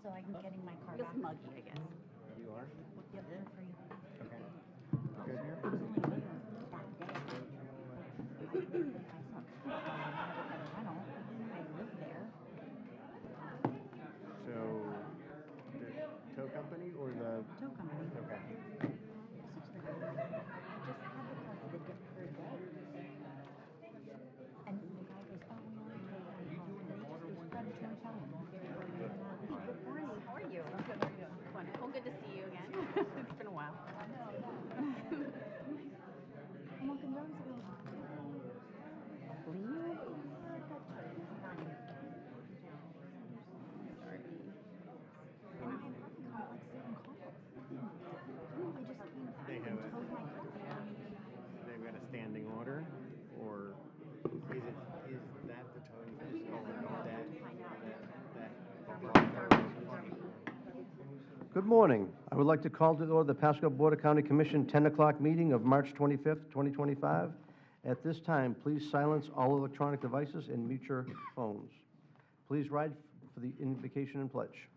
So I'm getting my car Feels back. muggy, I guess. You are? Yep, they're free. Okay. I Good. was only there that day. I couldn't get myself I don't. I live there. So, the tow company or the... Tow company. Okay. Such a good I just had the car for the day. And the guy goes, oh, no, I told him. And he just goes, predatory towing. Good morning. How are you? Good. How are you? Wonderful. Good to see you again. It's been a while. I'm walking down and goes, Leo? Sorry. And I have parking complex didn't call. They just came They through have and a- towed my car. They've got a standing order, or is that the towing place? Good morning. I would like to call to order the Pasco Board of County Commission 10 o'clock meeting of March 25th, 2025. At this time, please silence all electronic devices and mute your phones. Please rise for the invocation and pledge.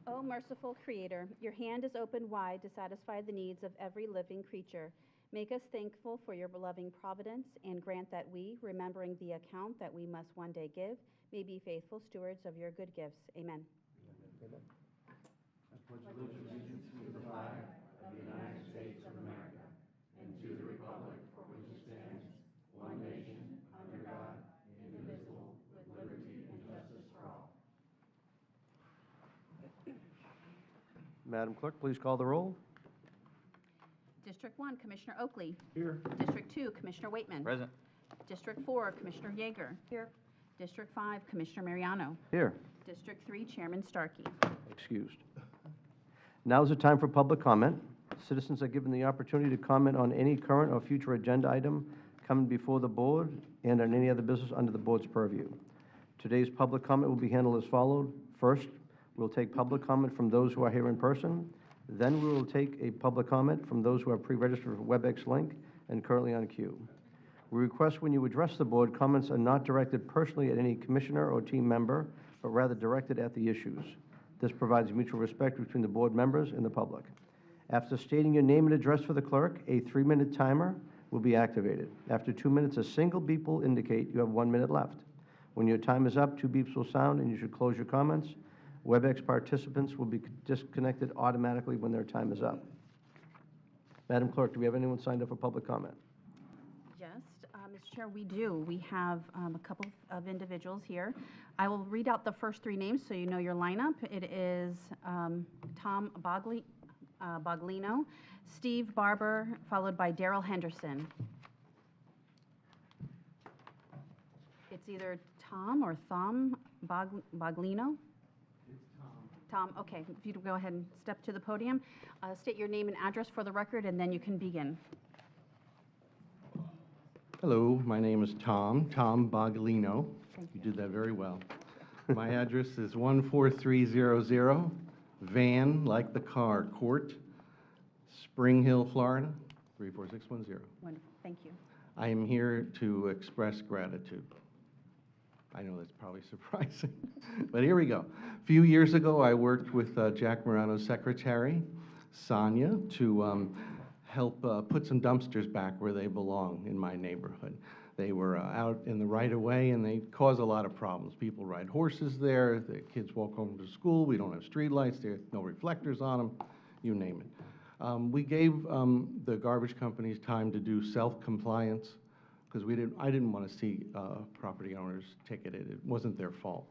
O merciful Creator, your hand is opened wide to satisfy the needs of every living creature. Make us thankful for your loving providence and grant that we, remembering the account that we must one day give, may be faithful stewards of your good gifts. Amen. Madam Clerk, please call the roll. District 1, Commissioner Oakley. Here. District 2, Commissioner Waitman. Present. District 4, Commissioner Yeager. Here. District 5, Commissioner Mariano. Here. District 3, Chairman Starkey. Excused. Now is the time for public comment. Citizens are given the opportunity to comment on any current or future agenda item coming before the board and on any other business under the board's purview. Today's public comment will be handled as followed. First, we'll take public comment from those who are here in person. Then we will take a public comment from those who are pre-registered for WebEx link and currently on queue. We request when you address the board, comments are not directed personally at any commissioner or team member, but rather directed at the issues. This provides mutual respect between the board members and the public. After stating your name and address for the clerk, a 3-minute timer will be activated. After 2 minutes, a single beep will indicate you have 1 minute left. When your time is up, 2 beeps will sound and you should close your comments. WebEx participants will be disconnected automatically when their time is up. Madam Clerk, do we have anyone signed up for public comment? Yes, Mr. Chair, we do. We have a couple of individuals here. I will read out the first 3 names so you know your lineup. It is Tom Boglino, Steve Barber, followed by Daryl Henderson. It's either Tom or Thom Boglino. Tom, okay, if you go ahead and step to the podium, state your name and address for the record, and then you can begin. Hello, my name is Tom Boglino. Thank You did that very well. My address is 14300 Van, like the car, Court, Spring Hill, Florida, 34610. Wonderful, thank you. I am here to express gratitude. I know that's probably surprising, but here we go. A few years ago, I worked with Jack Morano's secretary, Sonia, to help put some dumpsters back where they belong in my neighborhood. They were out in the right-of-way, and they cause a lot of problems. People ride horses there, the kids walk home to school, we don't have streetlights, there no reflectors on them, you name it. We gave the garbage companies time to do self-compliance, because I didn't want to see property owners ticketed. It wasn't their fault.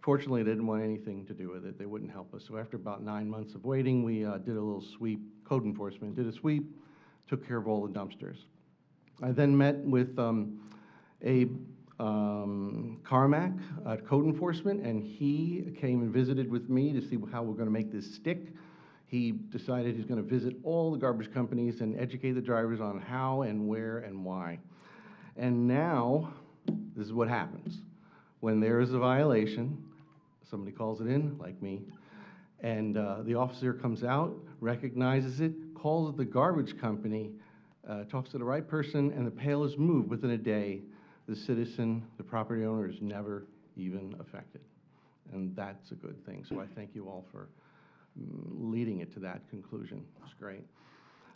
Fortunately, they didn't want anything to do with it. They wouldn't help us. So after about 9 months of waiting, we did a little sweep. Code enforcement did a sweep, took care of all the dumpsters. I then met with Carmack at Code Enforcement, and he came and visited with me to see how we're going to make this stick. He decided he's going to visit all the garbage companies and educate the drivers on how and where and why. And now, this is what happens. When there is a violation, somebody calls it in, like me, and the officer comes out, recognizes it, calls the garbage company, talks to the right person, and the pail is moved within a day the citizen, the property owner is never even affected. And that's a good thing. So I thank you all for leading it to that conclusion. It's great.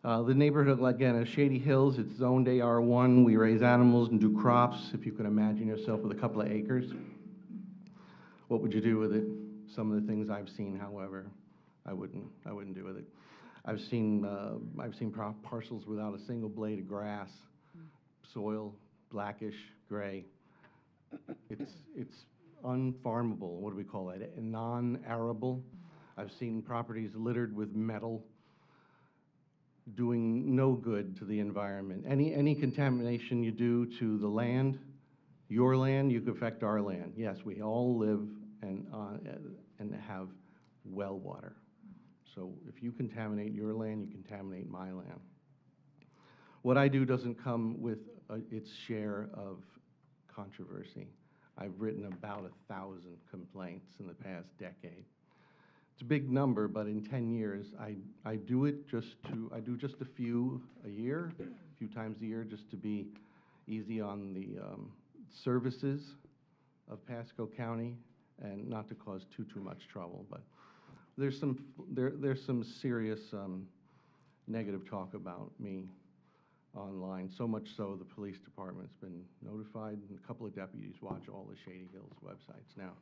The neighborhood, again, is Shady Hills. It's zoned AR1. We raise animals and do crops. If you can imagine yourself with a couple of acres, what would you do with it? Some of the things I've seen, however, I wouldn't do with it. I've seen parcels without a single blade of grass, soil, blackish, gray. It's unfarmable. What do we call that? Non-arable. I've seen properties littered with metal, doing no good to the environment. Any contamination you do to the land, your land, you could affect our land. Yes, we all live and have well water. So if you contaminate your land, you contaminate my land. What I do doesn't come with its share of controversy. I've written about 1,000 complaints in the past decade. It's a big number, but in 10 years, I do just a few a year, a few times a year, just to be easy on the services of Pasco County and not to cause too much trouble. But there's some serious negative talk about me online, so much so the police department's been notified, and a couple of deputies watch all the Shady Hills websites now.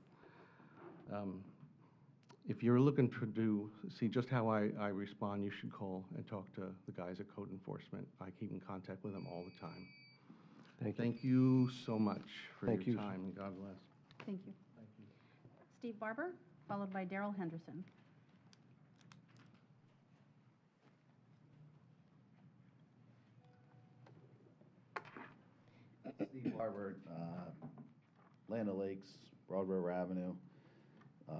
If you're looking to see just how I respond, you should call and talk to the guys at Code Enforcement. I keep in contact with them all the time. Thank you so much for your time, and God bless. Thank you. Steve Barber, followed by Daryl Henderson. Steve Barber, Land O'Lakes, Broad River Avenue.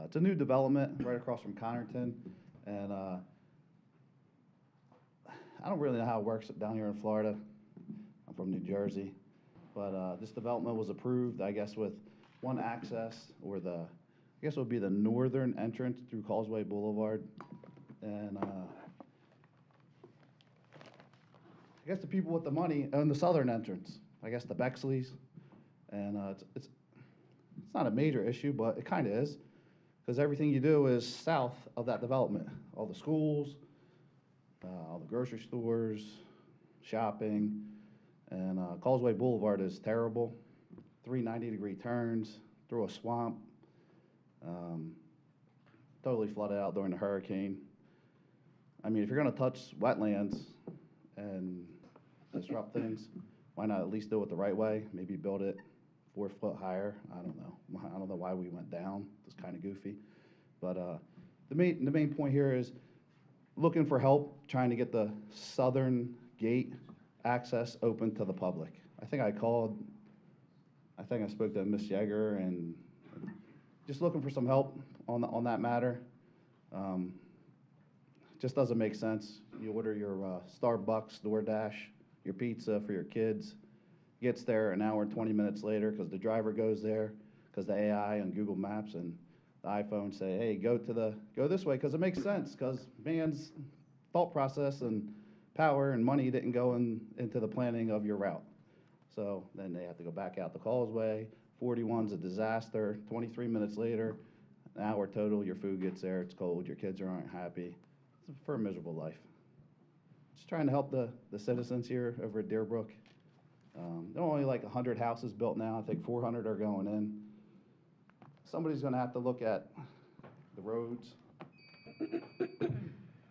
It's a new development right across from Connerton, and I don't really know how it works down here in Florida. I'm from New Jersey, but this development was approved, I guess, with one access, or I guess it would be the northern entrance through Causeway Boulevard, and I guess the people with the money own the southern entrance. I guess the Bexleys, and it's not a major issue, but it kind of is, because everything you do is south of that development. All the schools, all the grocery stores, shopping, and Causeway Boulevard is terrible. 3 90-degree turns through a swamp, totally flooded out during the hurricane. I mean, if you're going to touch wetlands and disrupt things, why not at least do it the right way? Maybe build it 4 foot higher. I don't know. I don't know why we went down. It's kind of goofy. But the main point here is looking for help, trying to get the southern gate access open to the public. I think I spoke to Miss Yeager, and just looking for some help on that matter. Just doesn't make sense. You order your Starbucks, DoorDash, your pizza for your kids, gets there an hour and 20 minutes later because the driver goes there, because the AI on Google Maps and the iPhone say, hey, go this way, because it makes sense, because man's thought process and power and money didn't go into the planning of your route. So then they have to go back out the Causeway. 41's a disaster. 23 minutes later, an hour total, your food gets there, it's cold, your kids aren't happy. It's for a miserable life. Just trying to help the citizens here over at Deerbrook. There are only like 100 houses built now. I think 400 are going in. Somebody's going to have to look at the roads.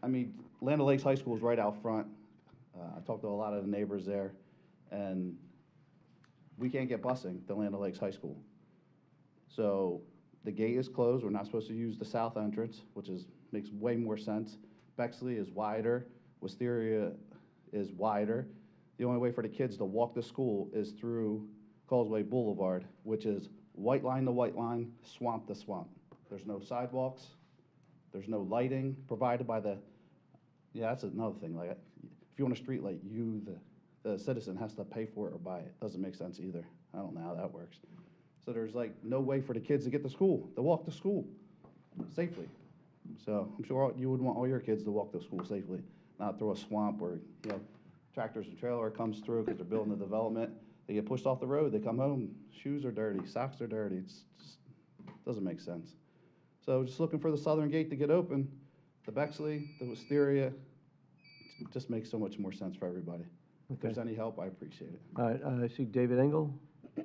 I mean, Land O'Lakes High School is right out front. I talked to a lot of the neighbors there, and we can't get busing to Land O'Lakes High School. So the gate is closed. We're not supposed to use the south entrance, which makes way more sense. Bexley is wider. Wisteria is wider. The only way for the kids to walk to school is through Causeway Boulevard, which is white line to white line, swamp to swamp. There's no sidewalks. There's no lighting provided by yeah, that's another thing. Like, if you want a street light, the citizen has to pay for it or buy it. Doesn't make sense either. I don't know how that works. So there's like no way for the kids to get to school, to walk to school safely. So I'm sure you would want all your kids to walk to school safely, not through a swamp where, tractors and trailer comes through because they're building the development. They get pushed off the road, they come home, shoes are dirty, socks are dirty, just doesn't make sense. So just looking for the southern gate to get open, the Bexley, the Wisteria, it just makes so much more sense for everybody. If there's any help, I appreciate it. All right, I see David Engel.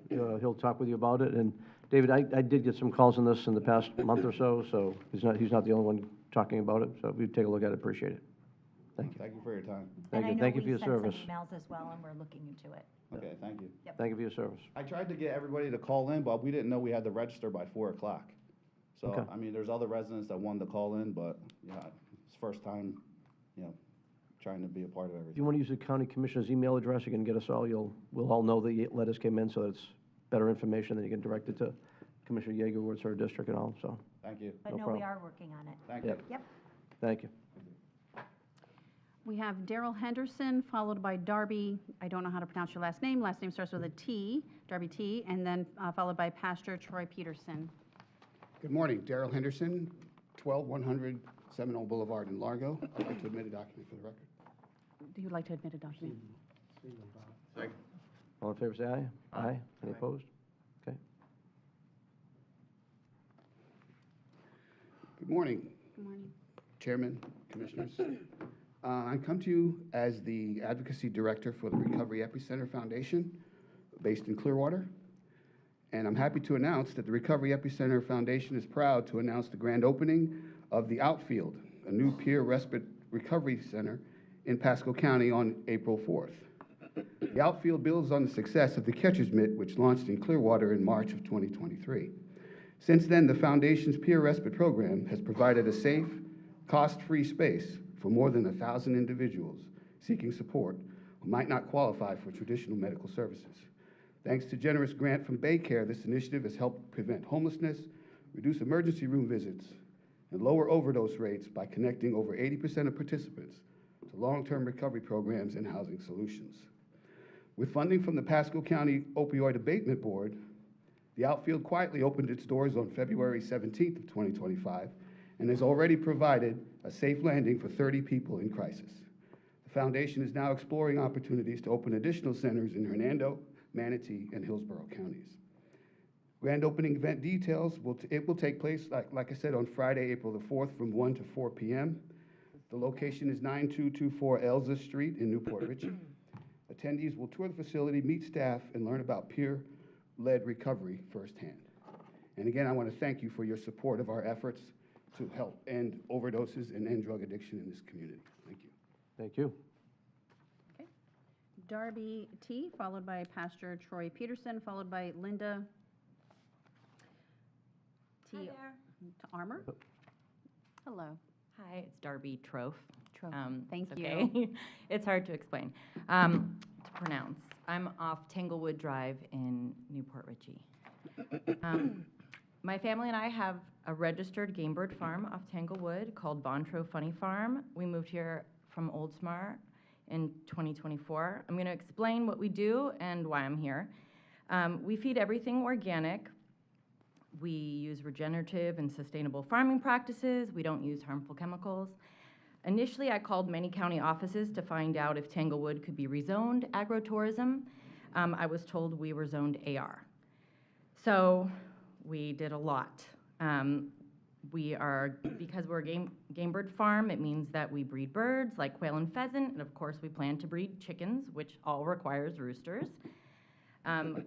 He'll talk with you about it. And David, I did get some calls on this in the past month or so he's not the only one talking about it. So if you take a look at it, appreciate it. Thank you. Thank you for your time. Thank you. Thank you for your service. And I know we sent some emails as well, and we're looking into it. Okay, thank you. Thank you for your service. I tried to get everybody to call in, but we didn't know we had to register by 4 o'clock. So, Okay. I mean, there's other residents that wanted to call in, but, yeah, it's first time, trying to be a part of If you everything. want to use the county commissioner's email address, you can get us all. We'll all know the letters came in, so it's better information, then you can direct it to Commissioner Yeager, where it's her district and all, so, Thank you. But No no, we problem. are working on it. Thank Yep. you. Yep. thank you. We have Daryl Henderson, followed by Darby, I don't know how to pronounce your last name. Last name starts with a T, Darby T, and then followed by Pastor Troy Peterson. Good morning, Daryl Henderson, 12100 Seminole Boulevard in Largo. I'd like to admit a document for the record. Do you like to admit a document? All in favor, say aye. Aye. Any opposed? Okay. Good morning, Good morning. Chairman, Commissioners. I come to you as the Advocacy Director for the Recovery Epicenter Foundation, based in Clearwater. And I'm happy to announce that the Recovery Epicenter Foundation is proud to announce the grand opening of the Outfield, a new peer respite recovery center in Pasco County on April 4th. The Outfield builds on the success of the Catcher's Mitt, which launched in Clearwater in March of 2023. Since then, the Foundation's peer respite program has provided a safe, cost-free space for more than 1,000 individuals seeking support who might not qualify for traditional medical services. Thanks to generous grant from Baycare, this initiative has helped prevent homelessness, reduce emergency room visits, and lower overdose rates by connecting over 80% of participants to long-term recovery programs and housing solutions. With funding from the Pasco County Opioid Abatement Board, the Outfield quietly opened its doors on February 17th of 2025 and has already provided a safe landing for 30 people in crisis. The foundation is now exploring opportunities to open additional centers in Hernando, Manatee, and Hillsborough counties. Grand opening event details, it will take place, like I said, on Friday, April the 4th from 1 to 4 p.m. The location is 9224 Elza Street in Newport Richey. Attendees will tour the facility, meet staff, and learn about peer-led recovery firsthand. And again, I want to thank you for your support of our efforts to help end overdoses and end drug addiction in this community. Thank you. Thank you. Okay. Darby T, followed by Pastor Troy Peterson, followed by Linda T. Hi there. Armour. Hello. Hi, it's Darby Trofe. Thank it's you. okay. It's hard to explain, to pronounce. I'm off Tanglewood Drive in Newport Richey. My family and I have a registered game bird farm off Tanglewood called Bontro Funny Farm. We moved here from Oldsmar in 2024. I'm going to explain what we do and why I'm here. We feed everything organic. We use regenerative and sustainable farming practices. We don't use harmful chemicals. Initially, I called many county offices to find out if Tanglewood could be rezoned agritourism. I was told we were zoned AR. So we did a lot. Because we're a game bird farm, it means that we breed birds like quail and pheasant, and of course we plan to breed chickens, which all requires roosters.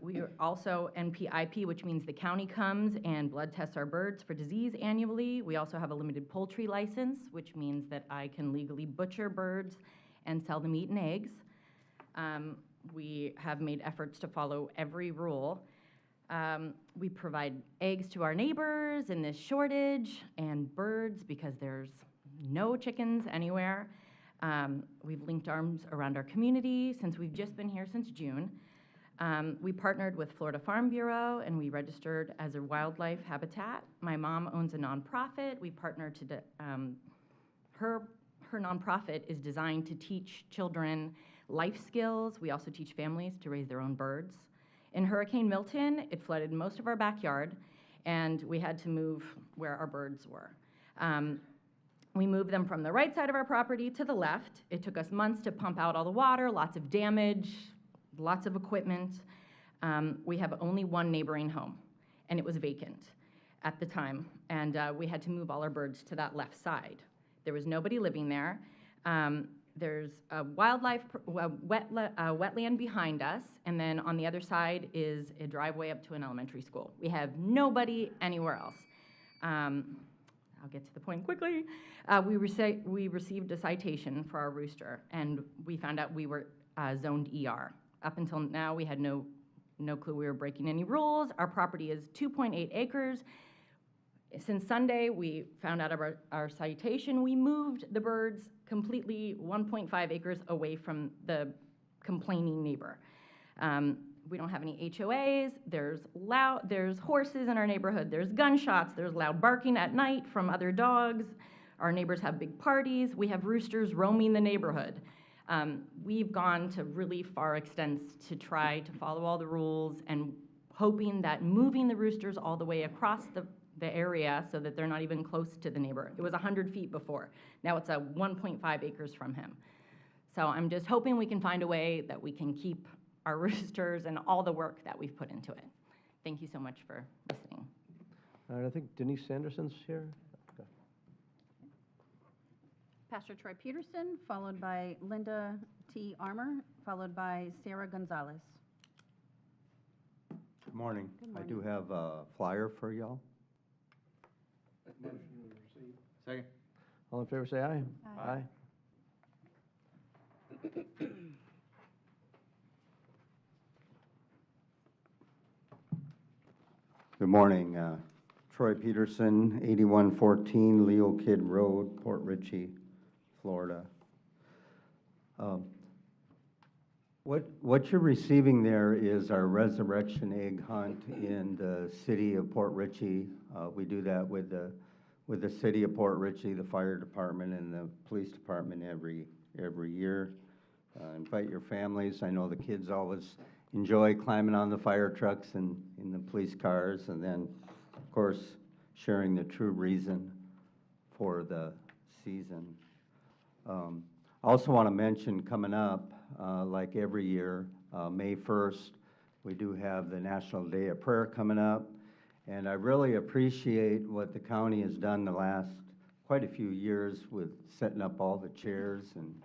We are also NPIP, which means the county comes and blood tests our birds for disease annually. We also have a limited poultry license, which means that I can legally butcher birds and sell them meat and eggs. We have made efforts to follow every rule. We provide eggs to our neighbors in this shortage and birds because there's no chickens anywhere. We've linked arms around our community since we've just been here since June. We partnered with Florida Farm Bureau and we registered as a wildlife habitat. My mom owns a nonprofit. We partnered to, her nonprofit is designed to teach children life skills. We also teach families to raise their own birds. In Hurricane Milton, it flooded most of our backyard and we had to move where our birds were. We moved them from the right side of our property to the left. It took us months to pump out all the water, lots of damage, lots of equipment. We have only one neighboring home, and it was vacant at the time, and we had to move all our birds to that left side. There was nobody living there. There's a wetland behind us, and then on the other side is a driveway up to an elementary school. We have nobody anywhere else. I'll get to the point quickly. We received a citation for our rooster, and we found out we were zoned ER. Up until now, we had no clue we were breaking any rules. Our property is 2.8 acres. Since Sunday, we found out about our citation. We moved the birds completely 1.5 acres away from the complaining neighbor. We don't have any HOAs. There's horses in our neighborhood. There's gunshots. There's loud barking at night from other dogs. Our neighbors have big parties. We have roosters roaming the neighborhood. We've gone to really far extents to try to follow all the rules and hoping that moving the roosters all the way across the area so that they're not even close to the neighbor. It was 100 feet before. Now it's 1.5 acres from him. So I'm just hoping we can find a way that we can keep our roosters and all the work that we've put into it. Thank you so much for listening. All right, I think Denise Sanderson's here. Okay. Pastor Troy Peterson, followed by Linda T. Armour, followed by Sarah Gonzalez. Good morning. Good I morning. do have a flyer for y'all. Second. All in favor, say aye. Aye. Good morning. Troy Peterson, 8114 Leo Kidd Road, Port Richey, Florida. What you're receiving there is our resurrection egg hunt in the city of Port Richey. We do that with the city of Port Richey, the fire department, and the police department every year. Invite your families. I know the kids always enjoy climbing on the fire trucks and in the police cars, and then, of course, sharing the true reason for the season. Also want to mention coming up, like every year, May 1st, we do have the National Day of Prayer coming up, and I really appreciate what the county has done the last quite a few years with setting up all the chairs and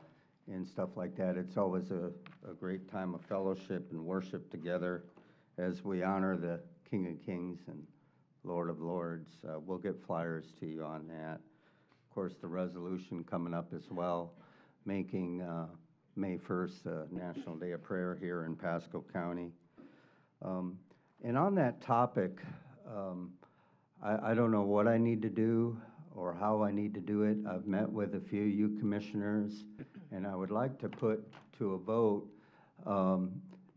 stuff like that. It's always a great time of fellowship and worship together as we honor the King of Kings and Lord of Lords. We'll get flyers to you on that. Of course, the resolution coming up as well, making May 1st National Day of Prayer here in Pasco County. And on that topic, I don't know what I need to do or how I need to do it. I've met with a few of you commissioners, and I would like to put to a vote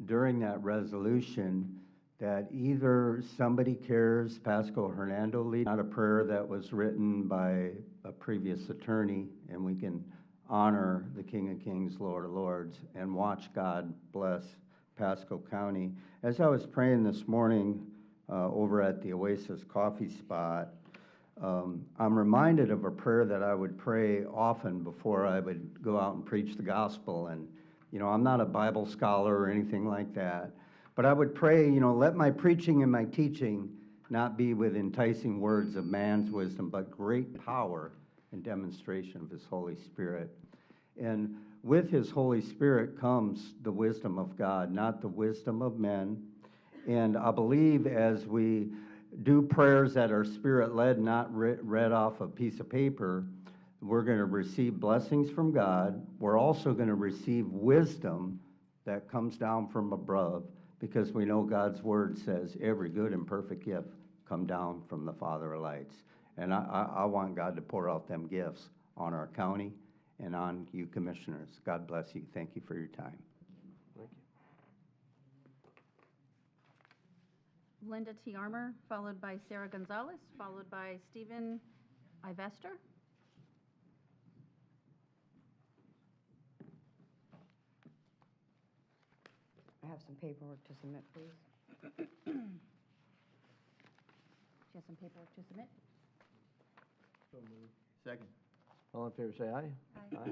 during that resolution that either somebody cares, Pasco Hernando lead, not a prayer that was written by a previous attorney, and we can honor the King of Kings, Lord of Lords, and watch God bless Pasco County. As I was praying this morning over at the Oasis Coffee Spot, I'm reminded of a prayer that I would pray often before I would go out and preach the gospel. And, you know, I'm not a Bible scholar or anything like that, but I would pray, you know, let my preaching and my teaching not be with enticing words of man's wisdom, but great power and demonstration of his Holy Spirit. And with his Holy Spirit comes the wisdom of God, not the wisdom of men. And I believe as we do prayers that are spirit-led, not read off a piece of paper, we're going to receive blessings from God. We're also going to receive wisdom that comes down from above, because we know God's word says every good and perfect gift come down from the Father of lights. And I want God to pour out them gifts on our county and on you commissioners. God bless you. Thank you for your time. Thank you. Linda T. Armour, followed by Sarah Gonzalez, followed by Stephen Ivester. I have some paperwork to submit, please. Do you have some paperwork to submit? Second. All in favor, say aye. Aye.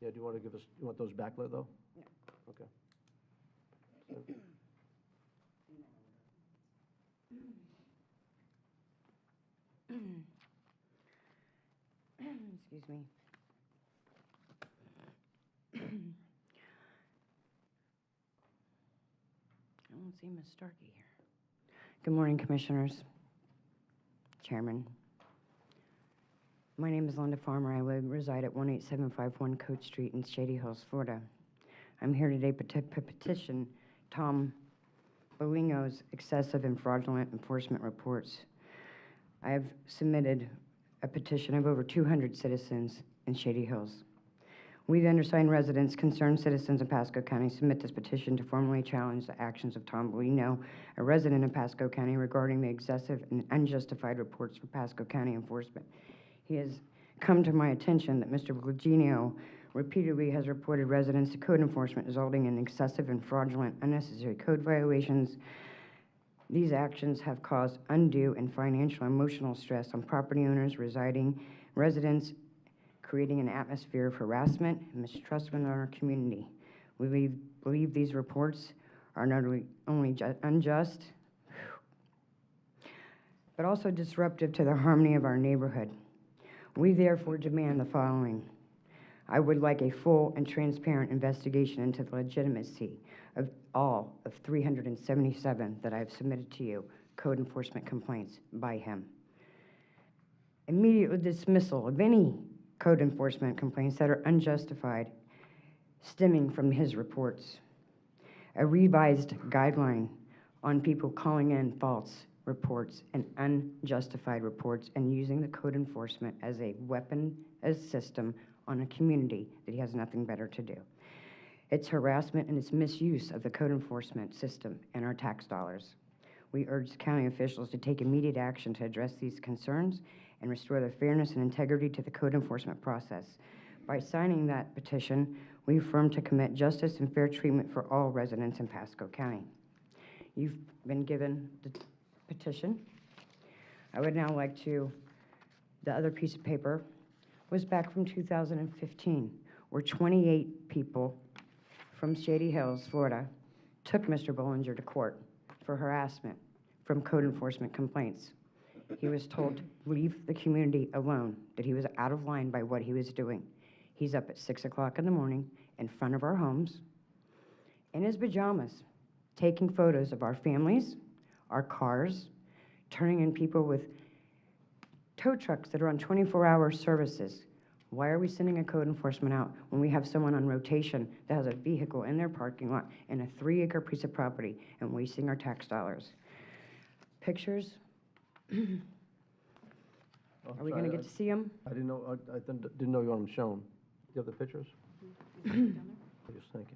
Yeah, do you want to give us, you want those backlit, though? No. Okay. Excuse me. I don't see Ms. Starkey here. Good morning, Commissioners, Chairman. My name is Linda Farmer. I reside at 18751 Coach Street in Shady Hills, Florida. I'm here today to petition Tom Bolingo's excessive and fraudulent enforcement reports. I have submitted a petition of over 200 citizens in Shady Hills. We, the undersigned residents, concerned citizens of Pasco County, submit this petition to formally challenge the actions of Tom Bolino, a resident of Pasco County, regarding the excessive and unjustified reports for Pasco County enforcement. He has come to my attention that Mr. Bolino repeatedly has reported residents to code enforcement, resulting in excessive and fraudulent, unnecessary code violations. These actions have caused undue and financial and emotional stress on property owners, residents, creating an atmosphere of harassment and mistrust within our community. We believe these reports are not only unjust, but also disruptive to the harmony of our neighborhood. We therefore demand the following. I would like a full and transparent investigation into the legitimacy of all of 377 that I have submitted to you, code enforcement complaints by him. Immediate dismissal of any code enforcement complaints that are unjustified stemming from his reports. A revised guideline on people calling in false reports and unjustified reports and using the code enforcement as a weapon, as system on a community that he has nothing better to do. It's harassment and it's misuse of the code enforcement system and our tax dollars. We urge county officials to take immediate action to address these concerns and restore the fairness and integrity to the code enforcement process. By signing that petition, we affirm to commit justice and fair treatment for all residents in Pasco County. You've been given the petition. I would now like to, the other piece of paper was back from 2015, where 28 people from Shady Hills, Florida, took Mr. Bollinger to court for harassment from code enforcement complaints. He was told to leave the community alone, that he was out of line by what he was doing. He's up at 6 o'clock in the morning in front of our homes, in his pajamas, taking photos of our families, our cars, turning in people with tow trucks that are on 24-hour services. Why are we sending a code enforcement out when we have someone on rotation that has a vehicle in their parking lot in a 3-acre piece of property and wasting our tax dollars? Pictures? Are we going to get to see them? I didn't know, I didn't know you want them shown. Do you have the pictures? Yes, thank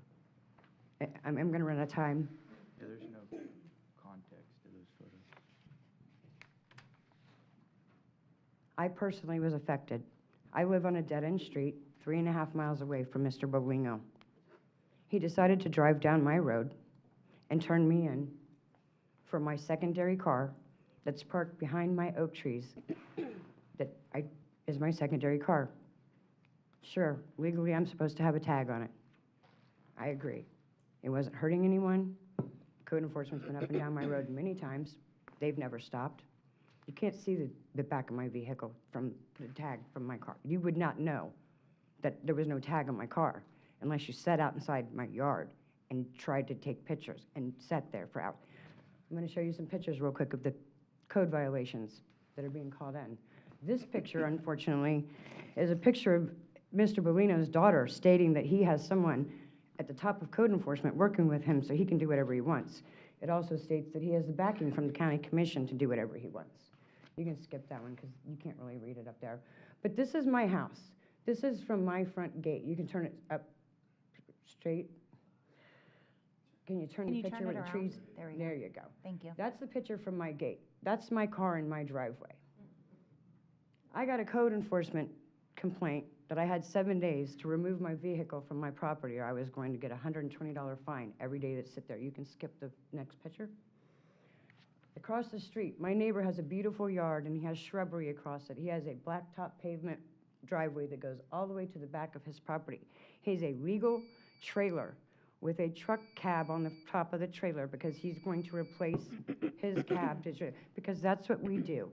you. I'm going to run out of time. Yeah, there's no context to those photos. I personally was affected. I live on a dead-end street 3.5 miles away from Mr. Bolingo. He decided to drive down my road and turn me in for my secondary car that's parked behind my oak trees that is my secondary car. Sure, legally I'm supposed to have a tag on it. I agree. It wasn't hurting anyone. Code enforcement's been up and down my road many times. They've never stopped. You can't see the back of my vehicle from the tag from my car. You would not know that there was no tag on my car unless you sat out inside my yard and tried to take pictures and sat there for hours. I'm going to show you some pictures real quick of the code violations that are being called in. This picture, unfortunately, is a picture of Mr. Bolino's daughter stating that he has someone at the top of code enforcement working with him so he can do whatever he wants. It also states that he has the backing from the county commission to do whatever he wants. You can skip that one because you can't really read it up there. But this is my house. This is from my front gate. You can turn it up straight. Can you turn Can the you picture turn with it the around? trees? There we go. There you go. Thank you. That's the picture from my gate. That's my car in my driveway. I got a code enforcement complaint that I had 7 days to remove my vehicle from my property or I was going to get a $120 fine every day that sit there. You can skip the next picture. Across the street, my neighbor has a beautiful yard and he has shrubbery across it. He has a blacktop pavement driveway that goes all the way to the back of his property. He has a legal trailer with a truck cab on the top of the trailer because he's going to replace his cab because that's what we do.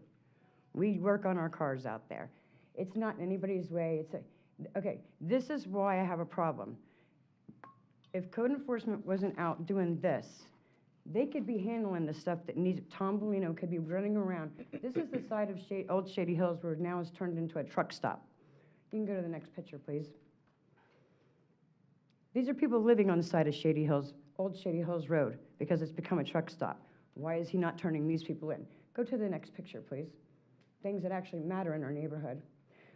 We work on our cars out there. It's not in anybody's way. Okay, this is why I have a problem. If code enforcement wasn't out doing this, they could be handling the stuff that needs, Tom Bellino could be running around. This is the side of Old Shady Hills where it now is turned into a truck stop. You can go to the next picture, please. These are people living on the side of Shady Hills, Old Shady Hills Road, because it's become a truck stop. Why is he not turning these people in? Go to the next picture, please. Things that actually matter in our neighborhood.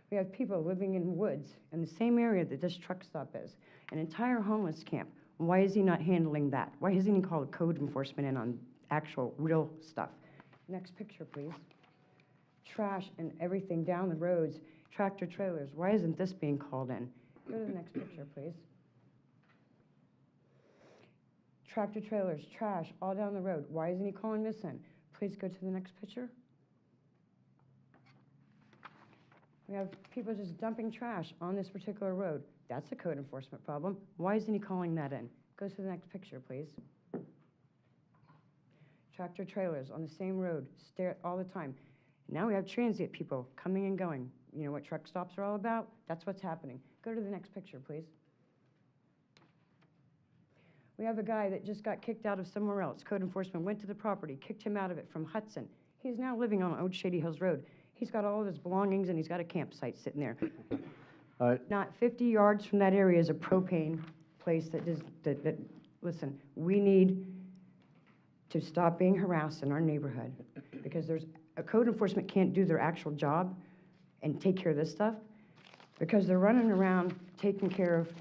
We have people living in woods in the same area that this truck stop is, an entire homeless camp. Why is he not handling that? Why hasn't he called code enforcement in on actual, real stuff? Next picture, please. Trash and everything down the roads, tractor trailers. Why isn't this being called in? Go to the next picture, please. Tractor trailers, trash, all down the road. Why isn't he calling this in? Please go to the next picture. We have people just dumping trash on this particular road. That's a code enforcement problem. Why isn't he calling that in? Go to the next picture, please. Tractor trailers on the same road, stare all the time. Now we have transient people coming and going. You know what truck stops are all about? That's what's happening. Go to the next picture, please. We have a guy that just got kicked out of somewhere else. Code enforcement went to the property, kicked him out of it from Hudson. He's now living on Old Shady Hills Road. He's got all of his belongings and he's got a campsite sitting there. All right, Not 50 yards from that area is a propane place listen, we need to stop being harassed in our neighborhood because a code enforcement can't do their actual job and take care of this stuff because they're running around taking care of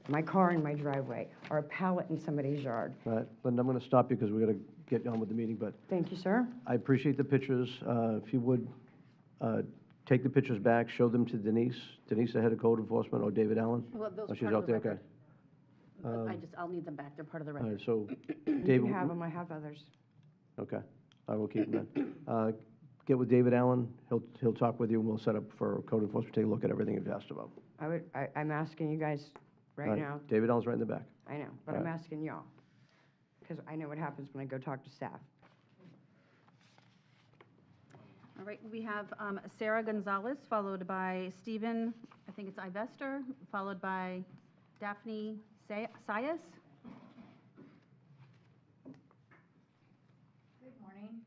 my car in my driveway or a pallet in somebody's yard. all right. Linda, I'm going to stop you because we're going to get on with the meeting, but Thank you, sir. I appreciate the pictures. If you would, take the pictures back, show them to Denise. Denise, the head of code enforcement, or David Allen? Well, those Oh, are she's part of out the there, okay. record. I'll need them back. They're part of the All record. right, so, You David. can have them, I have others. Okay, I will keep them then. Get with David Allen, he'll talk with you, and we'll set up for code enforcement, take a look at everything you've asked about. I'm asking you guys All right now. David Allen's right in the back. I know, but All I'm right. asking y'all because I know what happens when I go talk to staff. All right, we have Sarah Gonzalez, followed by Stephen, I think it's Ivester, followed by Daphne Sayas. Good morning.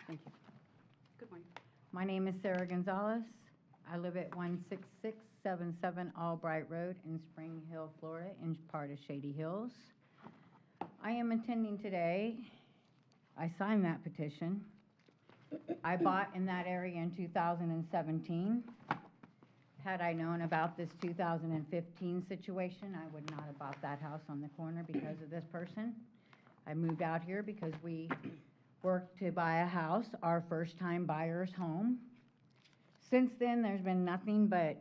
Thank you. Good morning. My name is Sarah Gonzalez. I live at 16677 Albright Road in Spring Hill, Florida, in part of Shady Hills. I am attending today. I signed that petition. I bought in that area in 2017. Had I known about this 2015 situation, I would not have bought that house on the corner because of this person. I moved out here because we worked to buy a house, our first-time buyer's home. Since then, there's been nothing but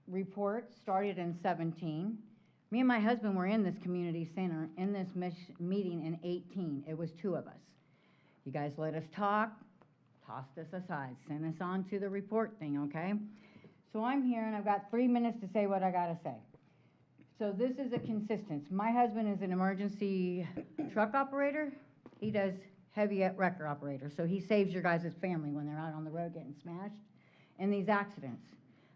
reports, started in 17. Me and my husband were in this community center, in this meeting in 18. It was 2 of us. You guys let us talk, tossed us aside, sent us on to the report thing, okay? So I'm here and I've got 3 minutes to say what I gotta say. So this is a consistency. My husband is an emergency truck operator. He does heavy wrecker operator, so he saves your guys' family when they're out on the road getting smashed in these accidents.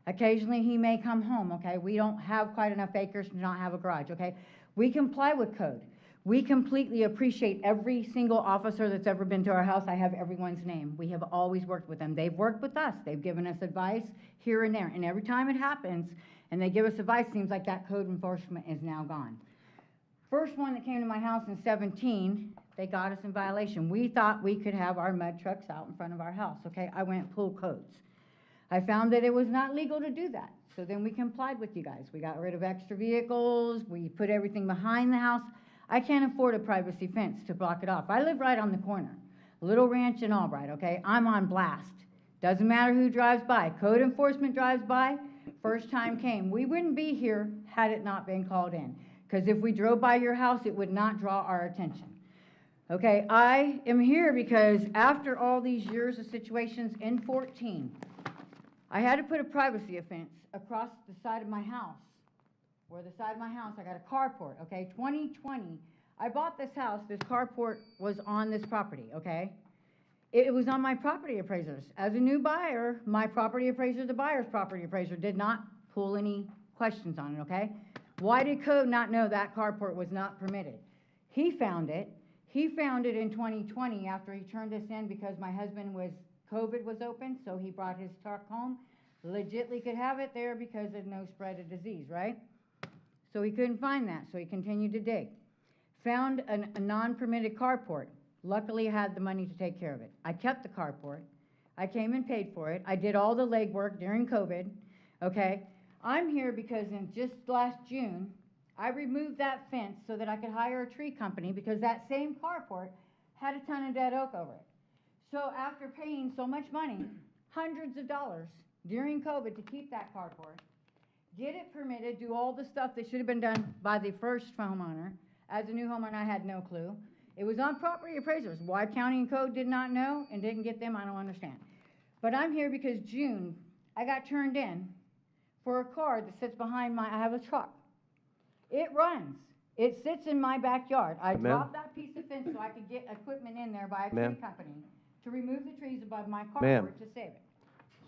Occasionally he may come home, okay? We don't have quite enough acres to not have a garage, okay? We comply with code. We completely appreciate every single officer that's ever been to our house. I have everyone's name. We have always worked with them. They've worked with us. They've given us advice here and there. And every time it happens and they give us advice, seems like that code enforcement is now gone. First one that came to my house in 17, they got us in violation. We thought we could have our mud trucks out in front of our house, okay? I went and pulled codes. I found that it was not legal to do that. So then we complied with you guys. We got rid of extra vehicles. We put everything behind the house. I can't afford a privacy fence to block it off. I live right on the corner. Little Ranch and Albright, okay? I'm on blast. Doesn't matter who drives by. Code enforcement drives by. First time came. We wouldn't be here had it not been called in. Because if we drove by your house, it would not draw our attention. Okay, I am here because after all these years of situations in 14, I had to put a privacy fence across the side of my house. Where the side of my house, I got a carport, okay? 2020, I bought this house, this carport was on this property, okay? It was on my property appraisers. As a new buyer, my property appraiser, the buyer's property appraiser, did not pull any questions on it, okay? Why did code not know that carport was not permitted? He found it. He found it in 2020 after he turned this in because my husband COVID was open, so he brought his truck home. Legitly could have it there because of no spread of disease, right? So he couldn't find that, so he continued to dig. Found a non-permitted carport. Luckily, I had the money to take care of it. I kept the carport. I came and paid for it. I did all the legwork during COVID, okay? I'm here because in just last June, I removed that fence so that I could hire a tree company because that same carport had a ton of dead oak over it. So after paying so much money, hundreds of dollars during COVID to keep that carport, get it permitted, do all the stuff that should have been done by the first homeowner. As a new homeowner, I had no clue. It was on property appraisers. Why county and code did not know and didn't get them, I don't understand. But I'm here because June, I got turned in for a car that sits behind I have a truck. It runs. It sits in my backyard. I Ma'am? dropped that piece of fence so I could get equipment in there by a tree Ma'am? company to remove the trees above my Ma'am? carport to save it.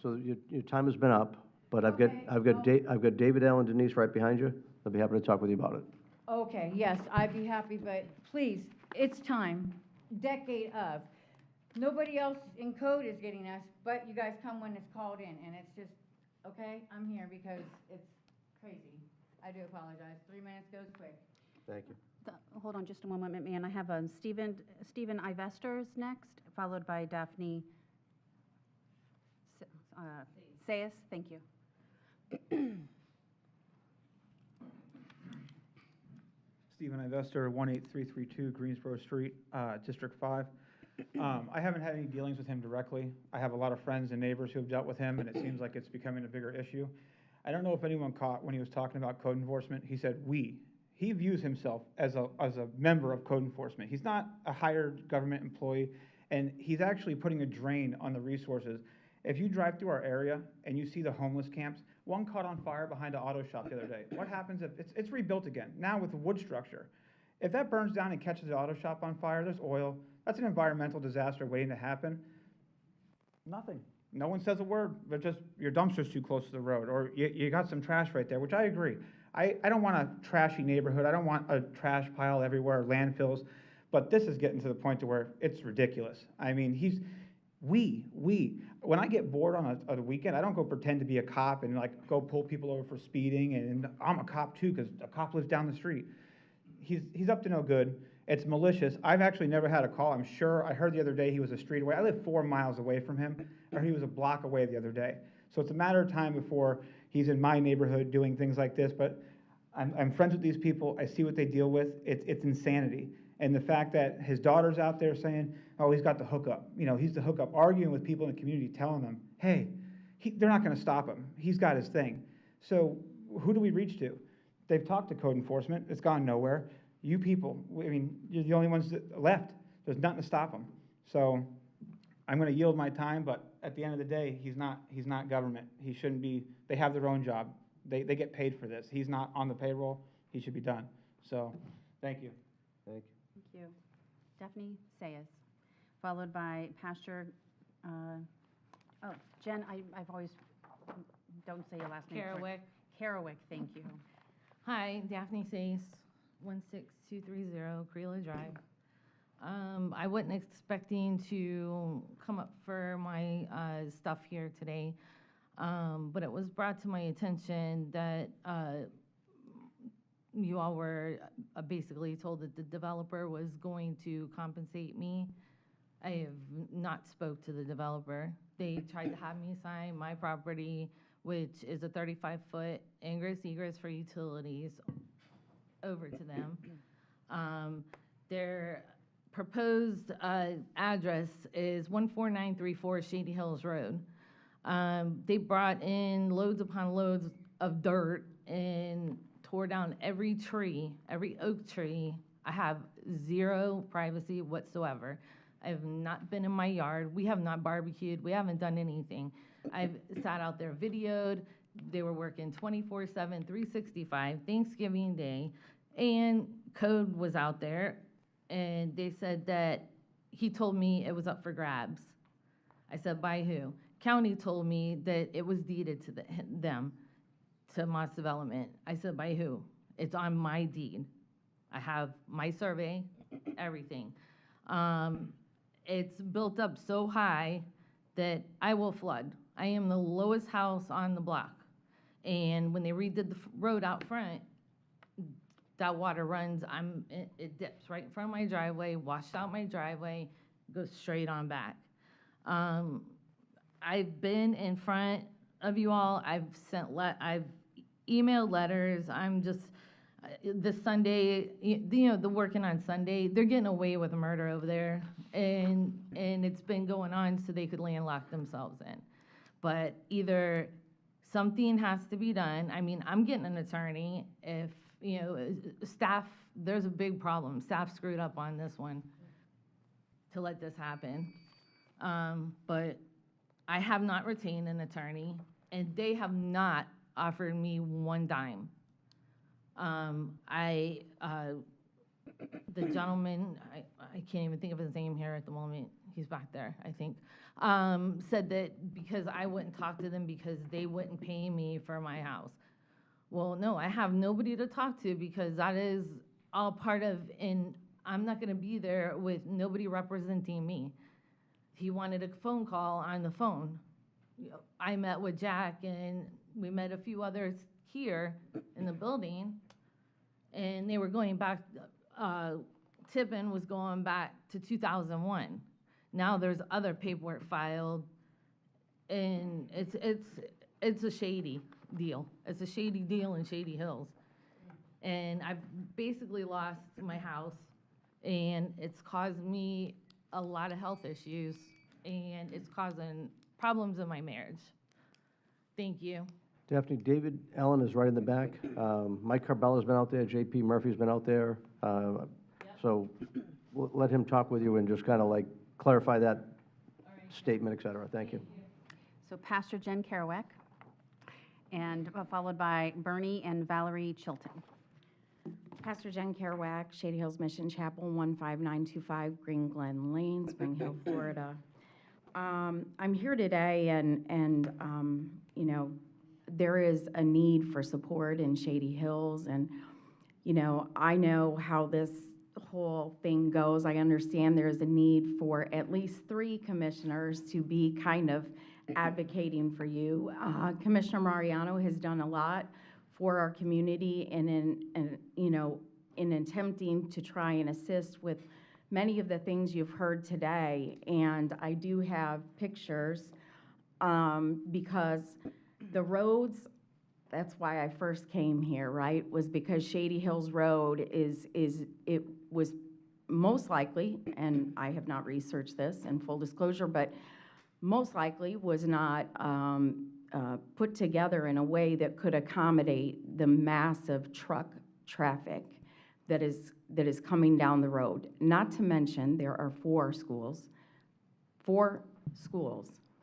So your time has been up, but I've got, Okay, I've got David, Al, and Denise right behind you. They'll be happy to talk with you about it. Okay, yes, I'd be happy, but please, it's time, decade of. Nobody else in code is getting us, but you guys come when it's called in, and it's just, okay, I'm here because it's crazy. I do apologize. 3 minutes goes quick. Thank you. Hold on just a moment, man. I have Stephen Ivesters next, followed by Daphne Sayas. Thank you. Stephen Ivester, 18332 Greensboro Street, District 5. I haven't had any dealings with him directly. I have a lot of friends and neighbors who have dealt with him, and it seems like it's becoming a bigger issue. I don't know if anyone caught when he was talking about code enforcement, he said "we." He views himself as a member of code enforcement. He's not a hired government employee, and he's actually putting a drain on the resources. If you drive through our area and you see the homeless camps, one caught on fire behind an auto shop the other day. What happens if it's rebuilt again, now with the wood structure? If that burns down and catches the auto shop on fire, there's oil. That's an environmental disaster waiting to happen. Nothing. No one says a word, but just your dumpster's too close to the road, or you got some trash right there, which I agree. I don't want a trashy neighborhood. I don't want a trash pile everywhere, landfills, but this is getting to the point to where it's ridiculous. I mean, when I get bored on a weekend, I don't go pretend to be a cop and like go pull people over for speeding, and I'm a cop too because a cop lives down the street. He's up to no good. It's malicious. I've actually never had a call. I'm sure I heard the other day he was a street away. I live 4 miles away from him. I heard he was a block away the other day. So it's a matter of time before he's in my neighborhood doing things like this. But I'm friends with these people. I see what they deal with. It's insanity. And the fact that his daughter's out there saying, oh, he's got the hookup. You know, he's the hookup, arguing with people in the community, telling them, hey, they're not going to stop him. He's got his thing. So who do we reach to? They've talked to code enforcement. It's gone nowhere. You people, I mean, you're the only ones that left. There's nothing to stop him. So I'm going to yield my time, but at the end of the day, he's not government. He shouldn't be. They have their own job. They get paid for this. He's not on the payroll. He should be done. So thank you. Thank you. Thank you. Daphne Sayas, followed by Pastor, Jen, I've always, don't say your last name. Carrowick. Carrowick, thank you. Hi, Daphne Sayes, 16230 Creela Drive. I wasn't expecting to come up for my stuff here today, but it was brought to my attention that you all were basically told that the developer was going to compensate me. I have not spoke to the developer. They tried to have me sign my property, which is a 35-foot ingress egress for utilities, over to them. Their proposed address is 14934 Shady Hills Road. They brought in loads upon loads of dirt and tore down every tree, every oak tree. I have zero privacy whatsoever. I've not been in my yard. We have not barbecued. We haven't done anything. I've sat out there videoed. They were working 24/7, 365, Thanksgiving Day, and code was out there, and they said that he told me it was up for grabs. I said, by who? County told me that it was deeded to them, to Moss Development. I said, by who? It's on my deed. I have my survey, everything. It's built up so high that I will flood. I am the lowest house on the block. And when they redid the road out front, that water runs, it dips right in front of my driveway, washed out my driveway, goes straight on back. I've been in front of you all. I've emailed letters. I'm just, this Sunday, the working on Sunday, they're getting away with murder over there. And it's been going on so they could landlock themselves in. But either something has to be done. I mean, I'm getting an attorney. If, staff, there's a big problem. Staff screwed up on this one to let this happen. But I have not retained an attorney, and they have not offered me one dime. The gentleman, I can't even think of his name here at the moment, he's back there, I think, said that because I wouldn't talk to them because they wouldn't pay me for my house. Well, no, I have nobody to talk to because that is all part of, and I'm not gonna be there with nobody representing me. He wanted a phone call on the phone. I met with Jack, and we met a few others here in the building, and they were going back, Tippin was going back to 2001. Now there's other paperwork filed, and it's a shady deal. It's a shady deal in Shady Hills. And I've basically lost my house, and it's caused me a lot of health issues, and it's causing problems in my marriage. Thank you. Daphne, David Allen is right in the back. Mike Carbella's been out there, JP Murphy's been out there. So we'll let him talk with you and just kind of like clarify that statement, et cetera. Thank you. So Pastor Jen Kerouac, and followed by Bernie and Valerie Chilton. Pastor Jen Kerouac, Shady Hills Mission Chapel, 15925 Green Glen Lane, Spring Hill, Florida. I'm here today, and there is a need for support in Shady Hills, and I know how this whole thing goes. I understand there is a need for at least 3 commissioners to be kind of advocating for you. Commissioner Mariano has done a lot for our community and in attempting to try and assist with many of the things you've heard today. And I do have pictures because the roads, that's why I first came here, right, was because Shady Hills Road it was most likely, and I have not researched this in full disclosure, but most likely was not put together in a way that could accommodate the massive truck traffic that is coming down the road. Not to mention, there are 4 schools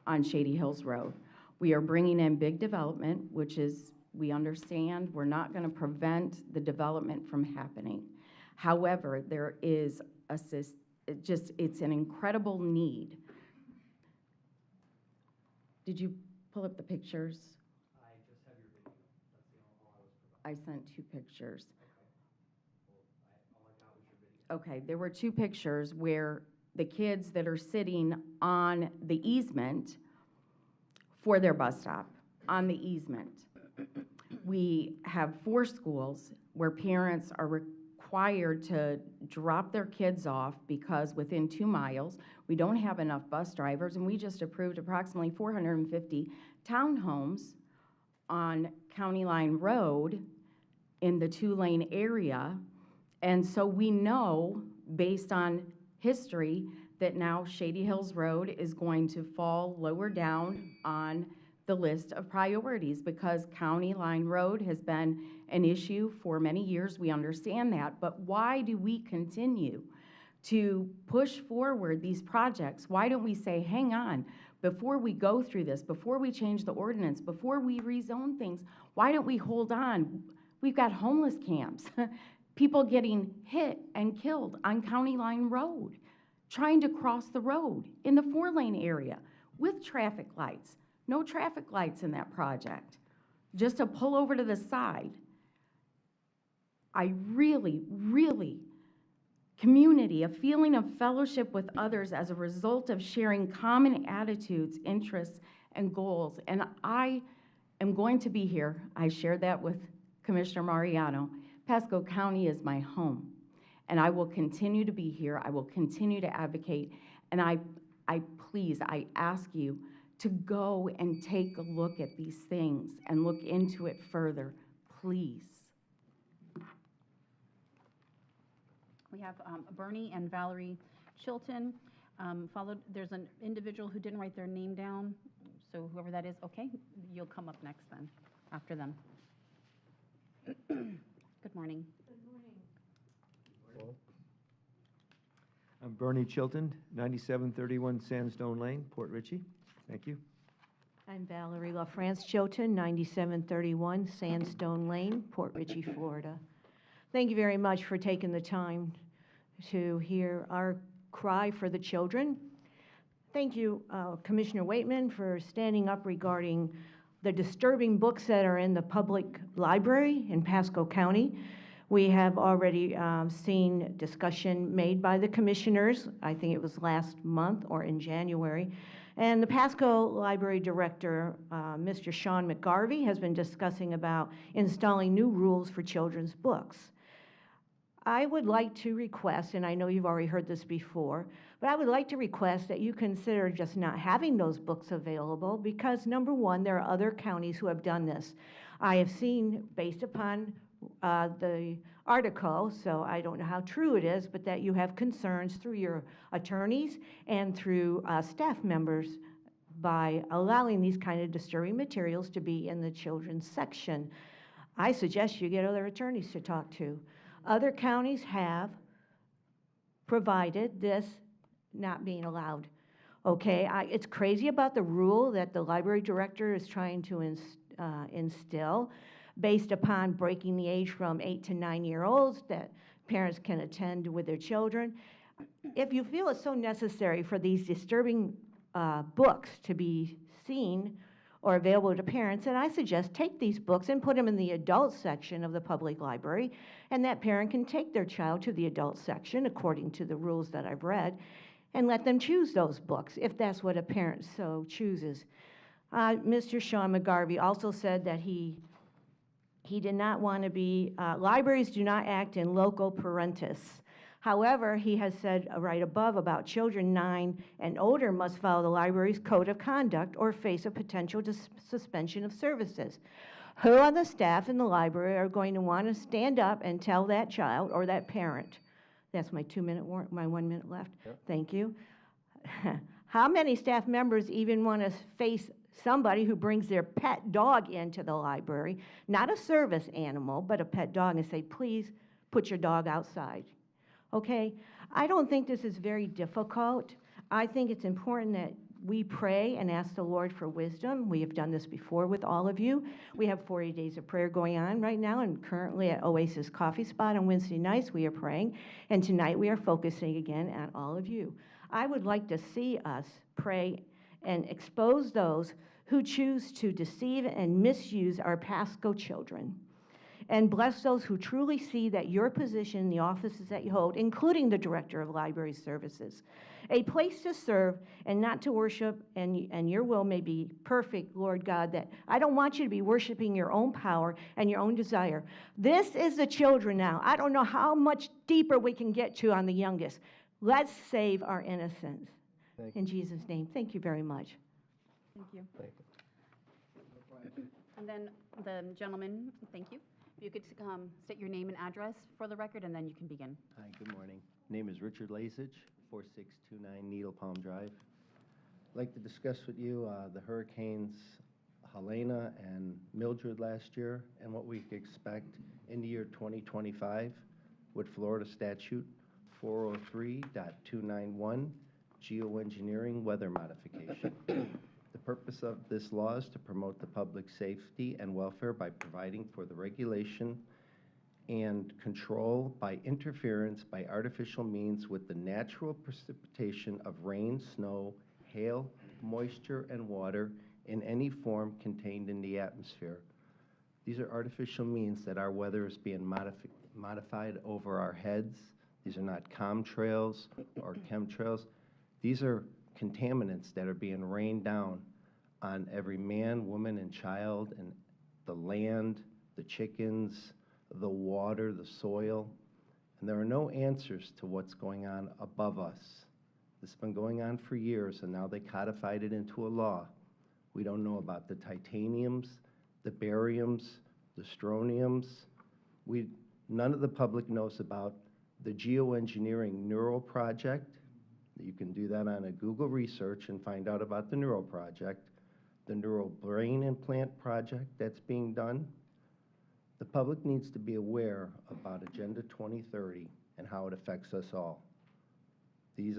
on Shady Hills Road. We are bringing in big development, which is, we understand, we're not going to prevent the development from happening. However, there is it's an incredible need. Did you pull up the pictures? I just have your video. That's all I was providing. I sent 2 pictures. All I got was your video. Okay, there were 2 pictures where the kids that are sitting on the easement for their bus stop, on the easement. We have 4 schools where parents are required to drop their kids off because within 2 miles, we don't have enough bus drivers, and we just approved approximately 450 townhomes on County Line Road in the 2-lane area. And so we know, based on history, that now Shady Hills Road is going to fall lower down on the list of priorities because County Line Road has been an issue for many years. We understand that, but why do we continue to push forward these projects. Why don't we say, hang on, before we go through this, before we change the ordinance, before we rezone things, why don't we hold on? We've got homeless camps, people getting hit and killed on County Line Road, trying to cross the road in the 4-lane area with traffic lights. No traffic lights in that project, just to pull over to the side. I really, community, a feeling of fellowship with others as a result of sharing common attitudes, interests, and goals. And I am going to be here. I shared that with Commissioner Mariano. Pasco County is my home, and I will continue to be here. I will continue to advocate, and I ask you to go and take a look at these things and look into it further, please. We have Bernie and Valerie Chilton. Followed, there's an individual who didn't write their name down, so whoever that is, okay, you'll come up next then, after them. Good morning. I'm Bernie Chilton, 9731 Sandstone Lane, Port Richey. Thank you. I'm Valerie LaFrance Chilton, 9731 Sandstone Lane, Port Richey, Florida. Thank you very much for taking the time to hear our cry for the children. Thank you, Commissioner Waitman, for standing up regarding the disturbing books that are in the public library in Pasco County. We have already seen discussion made by the commissioners. I think it was last month or in January. And the Pasco Library Director, Mr. Sean McGarvey, has been discussing about installing new rules for children's books. I would like to request, and I know you've already heard this before, but I would like to request that you consider just not having those books available because, number one, there are other counties who have done this. I have seen, based upon the article, so I don't know how true it is, but that you have concerns through your attorneys and through staff members by allowing these kind of disturbing materials to be in the children's section. I suggest you get other attorneys to talk to. Other counties have provided this not being allowed. Okay, it's crazy about the rule that the library director is trying to instill based upon breaking the age from 8 to 9-year-olds that parents can attend with their children. If you feel it's so necessary for these disturbing books to be seen or available to parents, then I suggest take these books and put them in the adult section of the public library, and that parent can take their child to the adult section according to the rules that I've read, and let them choose those books if that's what a parent so chooses. Mr. Sean McGarvey also said that he did not want to be, libraries do not act in loco parentis. However, he has said right above about children 9 and older must follow the library's code of conduct or face a potential suspension of services. Who on the staff in the library are going to want to stand up and tell that child or that parent? That's my 1 minute left. Yep. Thank you. How many staff members even want to face somebody who brings their pet dog into the library, not a service animal, but a pet dog, and say, please put your dog outside? Okay, I don't think this is very difficult. I think it's important that we pray and ask the Lord for wisdom. We have done this before with all of you. We have 40 days of prayer going on right now, and currently at Oasis Coffee Spot on Wednesday nights we are praying, and tonight we are focusing again on all of you. I would like to see us pray and expose those who choose to deceive and misuse our Pasco children. And bless those who truly see that your position in the offices that you hold, including the Director of Library Services, a place to serve and not to worship, and your will may be perfect, Lord God, that I don't want you to be worshiping your own power and your own desire. This is the children now. I don't know how much deeper we can get to on the youngest. Let's save our innocence. In Jesus' name, thank you very much. Thank you. And then the gentleman, thank you. If you could state your name and address for the record, and then you can begin. Hi, good morning. Name is Richard Lasich, 4629 Needle Palm Drive. I'd like to discuss with you the hurricanes Helena and Mildred last year and what we could expect in the year 2025 with Florida Statute 403.291, geoengineering weather modification. The purpose of this law is to promote the public safety and welfare by providing for the regulation and control by interference by artificial means with the natural precipitation of rain, snow, hail, moisture, and water in any form contained in the atmosphere. These are artificial means that our weather is being modified over our heads. These are not contrails or chemtrails. These are contaminants that are being rained down on every man, woman, and child, and the land, the chickens, the water, the soil. And there are no answers to what's going on above us. This has been going on for years, and now they codified it into a law. We don't know about the titaniums, the bariums, the strontiums. None of the public knows about the geoengineering neural project. You can do that on a Google research and find out about the neural project, the neural brain implant project that's being done. The public needs to be aware about Agenda 2030 and how it affects us all. We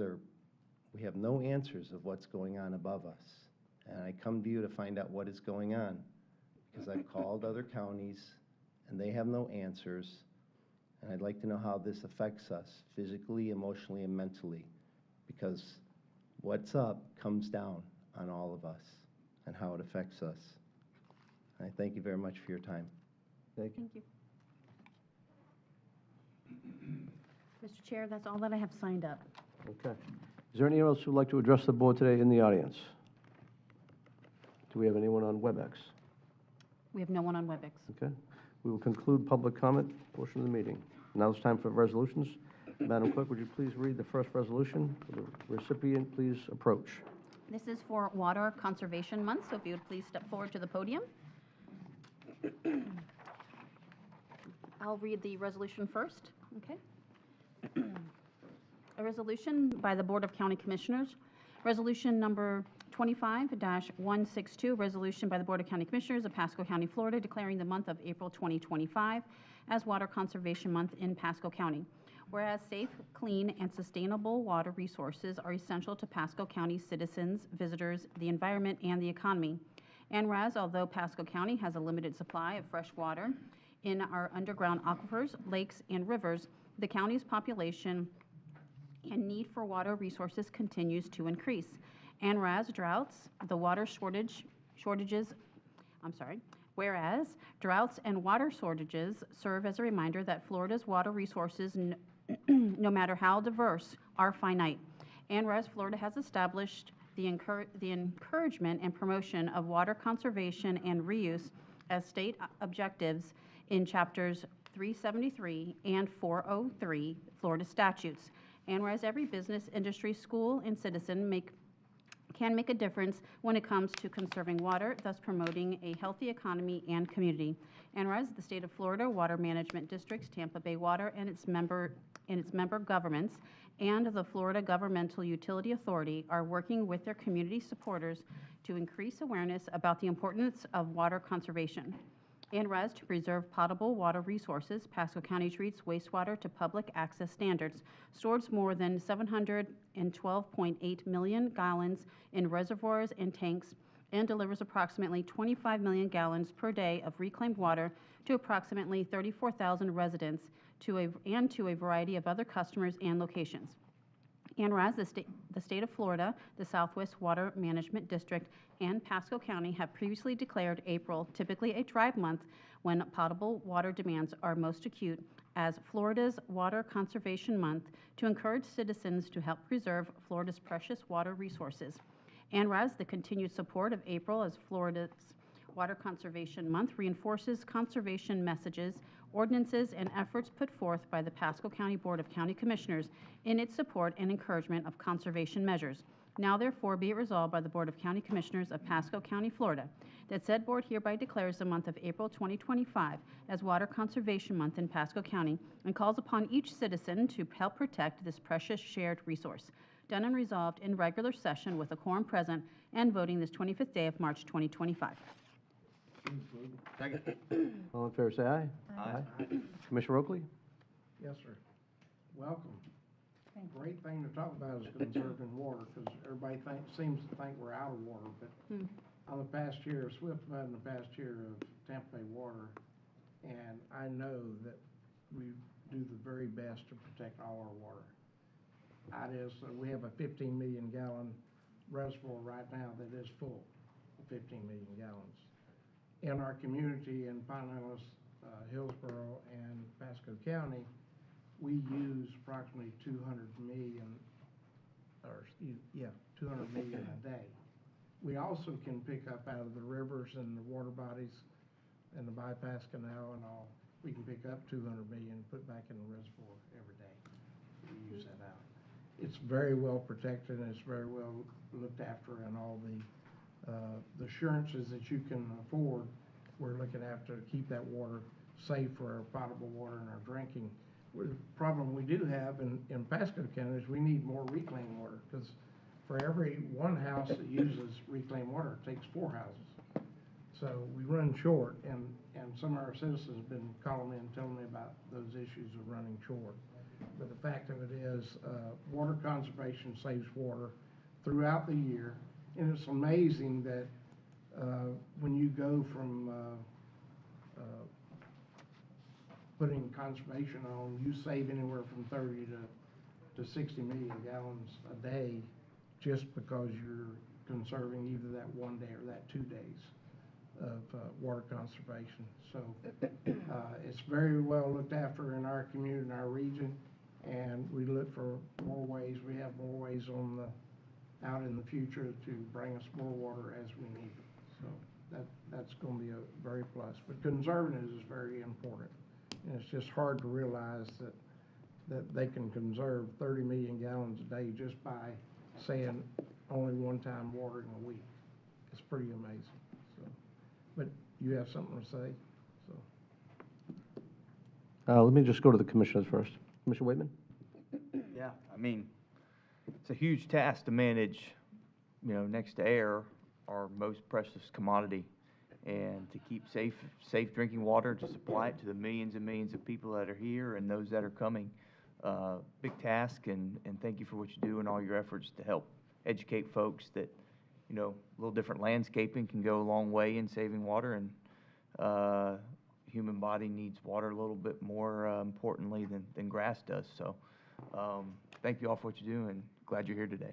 have no answers of what's going on above us. And I come to you to find out what is going on, because I've called other counties and they have no answers. And I'd like to know how this affects us physically, emotionally, and mentally, because what's up comes down on all of us and how it affects us. I thank you very much for your time. Thank you. Mr. Chair, that's all that I have signed up. Okay. Is there anyone else who'd like to address the board today in the audience? Do we have anyone on WebEx? We have no one on WebEx. Okay. We will conclude public comment portion of the meeting. Now it's time for resolutions. Madam Clerk, would you please read the first resolution? The recipient, please approach. This is for Water Conservation Month, so if you would please step forward to the podium. I'll read the resolution first, okay? A resolution by the Board of County Commissioners, resolution number 25-162, resolution by the Board of County Commissioners of Pasco County, Florida, declaring the month of April 2025 as Water Conservation Month in Pasco County. Whereas safe, clean, and sustainable water resources are essential to Pasco County citizens, visitors, the environment, and the economy. And whereas although Pasco County has a limited supply of fresh water in our underground aquifers, lakes, and rivers, the county's population and need for water resources continues to increase. And whereas whereas droughts and water shortages serve as a reminder that Florida's water resources, no matter how diverse, are finite. And whereas Florida has established the encouragement and promotion of water conservation and reuse as state objectives in chapters 373 and 403 Florida statutes. And whereas every business, industry, school, and citizen can make a difference when it comes to conserving water, thus promoting a healthy economy and community. And whereas the state of Florida Water Management Districts, Tampa Bay Water, and its member governments, and the Florida Governmental Utility Authority are working with their community supporters to increase awareness about the importance of water conservation. And whereas to preserve potable water resources, Pasco County treats wastewater to public access standards, stores more than 712.8 million gallons in reservoirs and tanks, and delivers approximately 25 million gallons per day of reclaimed water to approximately 34,000 residents and to a variety of other customers and locations. And whereas the state of Florida, the Southwest Water Management District, and Pasco County have previously declared April, typically a dry month when potable water demands are most acute, as Florida's Water Conservation Month to encourage citizens to help preserve Florida's precious water resources. And whereas the continued support of April as Florida's Water Conservation Month reinforces conservation messages, ordinances, and efforts put forth by the Pasco County Board of County Commissioners in its support and encouragement of conservation measures. Now therefore be it resolved by the Board of County Commissioners of Pasco County, Florida, that said board hereby declares the month of April 2025 as Water Conservation Month in Pasco County and calls upon each citizen to help protect this precious shared resource. Done and resolved in regular session with a quorum present and voting this 25th day of March 2025. Second. All in favor, say aye. Aye. Commissioner Oakley? Yes, sir. Welcome. great thing to talk about is conserving water, because everybody seems to think we're out of water, but on the past year of Swiftmud and the past year of Tampa Bay Water, and I know that we do the very best to protect all our water. We have a 15 million gallon reservoir right now that is full, 15 million gallons. In our community in Pinellas, Hillsborough, and Pasco County, we use approximately 200 million a day. We also can pick up out of the rivers and the water bodies and the bypass canal and all. We can pick up 200 million and put back in the reservoir every day. We use that out. It's very well protected and it's very well looked after, and all the assurances that you can afford, we're looking after to keep that water safe for our potable water and our drinking. The problem we do have in Pasco County is we need more reclaimed water, because for every one house that uses reclaimed water, it takes 4 houses. So we run short, and some of our citizens have been calling me and telling me about those issues of running short. But the fact of it is, water conservation saves water throughout the year, and it's amazing that when you go from putting conservation on, you save anywhere from 30 to 60 million gallons a day, just because you're conserving either that one day or that 2 days of water conservation. So it's very well looked after in our community, in our region, and we look for more ways. We have more ways out in the future to bring us more water as we need it. So that's going to be a very plus. But conserving it is very important. And it's just hard to realize that they can conserve 30 million gallons a day just by saying only one time watering a week. It's pretty amazing. So, but you have something to say? So. Let me just go to the commissioners first. Commissioner Waitman? Yeah, I mean, it's a huge task to manage, next to air, our most precious commodity, and to keep safe drinking water, to supply it to the millions and millions of people that are here and those that are coming. Big task, and thank you for what you do and all your efforts to help educate folks that, a little different landscaping can go a long way in saving water, and human body needs water a little bit more importantly than grass does. So thank you all for what you do, and glad you're here today.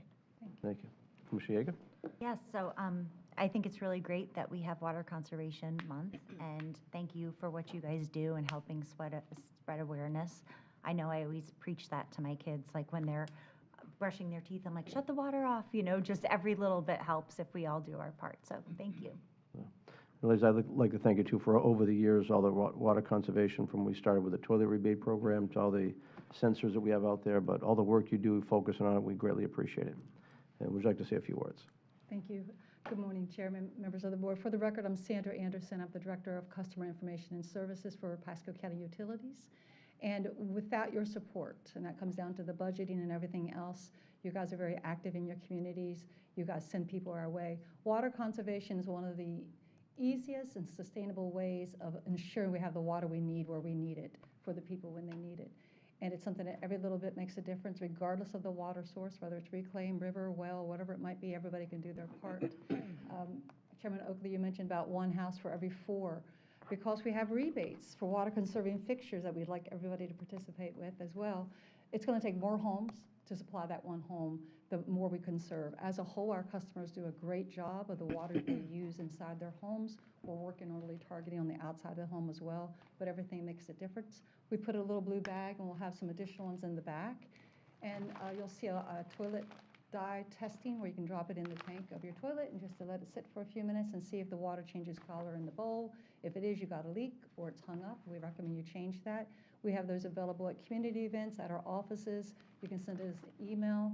Thank you. Commissioner Yeager? Yes, so I think it's really great that we have Water Conservation Month, and thank you for what you guys do in helping spread awareness. I know I always preach that to my kids, like when they're brushing their teeth, I'm like, shut the water off, just every little bit helps if we all do our part, so thank you. Liz, I'd like to thank you too for over the years, all the water conservation, from when we started with the toilet rebate program to all the sensors that we have out there, but all the work you do focusing on it, we greatly appreciate it. And would you like to say a few words? Thank you. Good morning, Chairman, members of the board. For the record, I'm Sandra Anderson. I'm the Director of Customer Information and Services for Pasco County Utilities. And without your support, and that comes down to the budgeting and everything else, you guys are very active in your communities. You guys send people our way. Water conservation is one of the easiest and sustainable ways of ensuring we have the water we need where we need it for the people when they need it. And it's something that every little bit makes a difference, regardless of the water source, whether it's reclaimed, river, well, whatever it might be, everybody can do their part. Chairman Oakley, you mentioned about one house for every 4. Because we have rebates for water conserving fixtures that we'd like everybody to participate with as well, it's going to take more homes to supply that one home, the more we conserve. As a whole, our customers do a great job of the water they use inside their homes. We're working on really targeting on the outside of the home as well, but everything makes a difference. We put a little blue bag, and we'll have some additional ones in the back. And you'll see a toilet dye testing where you can drop it in the tank of your toilet and just to let it sit for a few minutes and see if the water changes color in the bowl. If it is, you got a leak or it's hung up, we recommend you change that. We have those available at community events, at our offices. You can send us an email.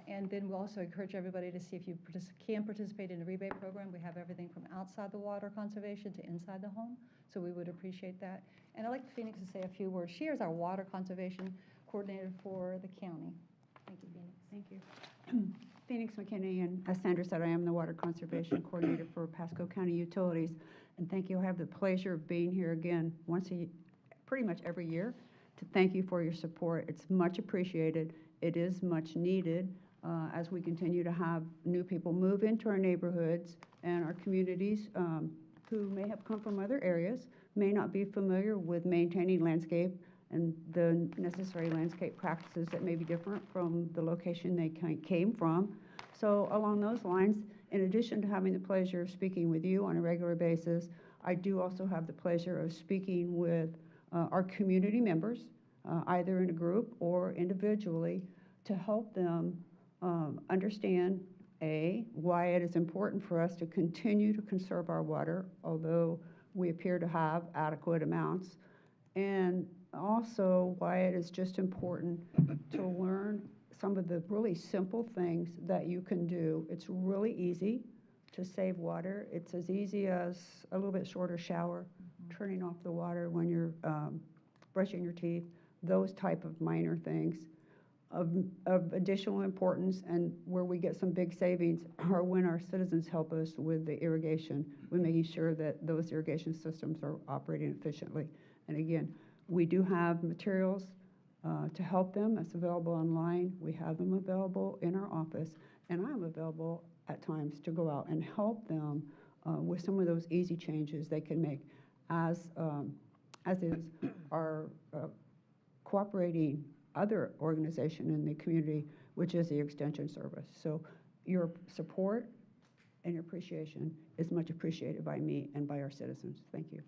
And then we'll also encourage everybody to see if you can participate in the rebate program. We have everything from outside the water conservation to inside the home, so we would appreciate that. And I'd like Phoenix to say a few words. She is our water conservation coordinator for the county. Thank you, Phoenix. Thank you. Phoenix McKinney, and as Sandra said, I am the Water Conservation Coordinator for Pasco County Utilities. And thank you. I have the pleasure of being here again pretty much every year to thank you for your support. It's much appreciated. It is much needed as we continue to have new people move into our neighborhoods and our communities who may have come from other areas, may not be familiar with maintaining landscape and the necessary landscape practices that may be different from the location they came from. So along those lines, in addition to having the pleasure of speaking with you on a regular basis, I do also have the pleasure of speaking with our community members, either in a group or individually, to help them understand, A, why it is important for us to continue to conserve our water, although we appear to have adequate amounts, and also why it is just important to learn some of the really simple things that you can do. It's really easy to save water. It's as easy as a little bit shorter shower, turning off the water when you're brushing your teeth, those type of minor things. Of additional importance, and where we get some big savings are when our citizens help us with the irrigation, with making sure that those irrigation systems are operating efficiently. And again, we do have materials to help them. It's available online. We have them available in our office, and I'm available at times to go out and help them with some of those easy changes they can make, as is our cooperating other organization in the community, which is the Extension Service. So your support and your appreciation is much appreciated by me and by our citizens. Thank you.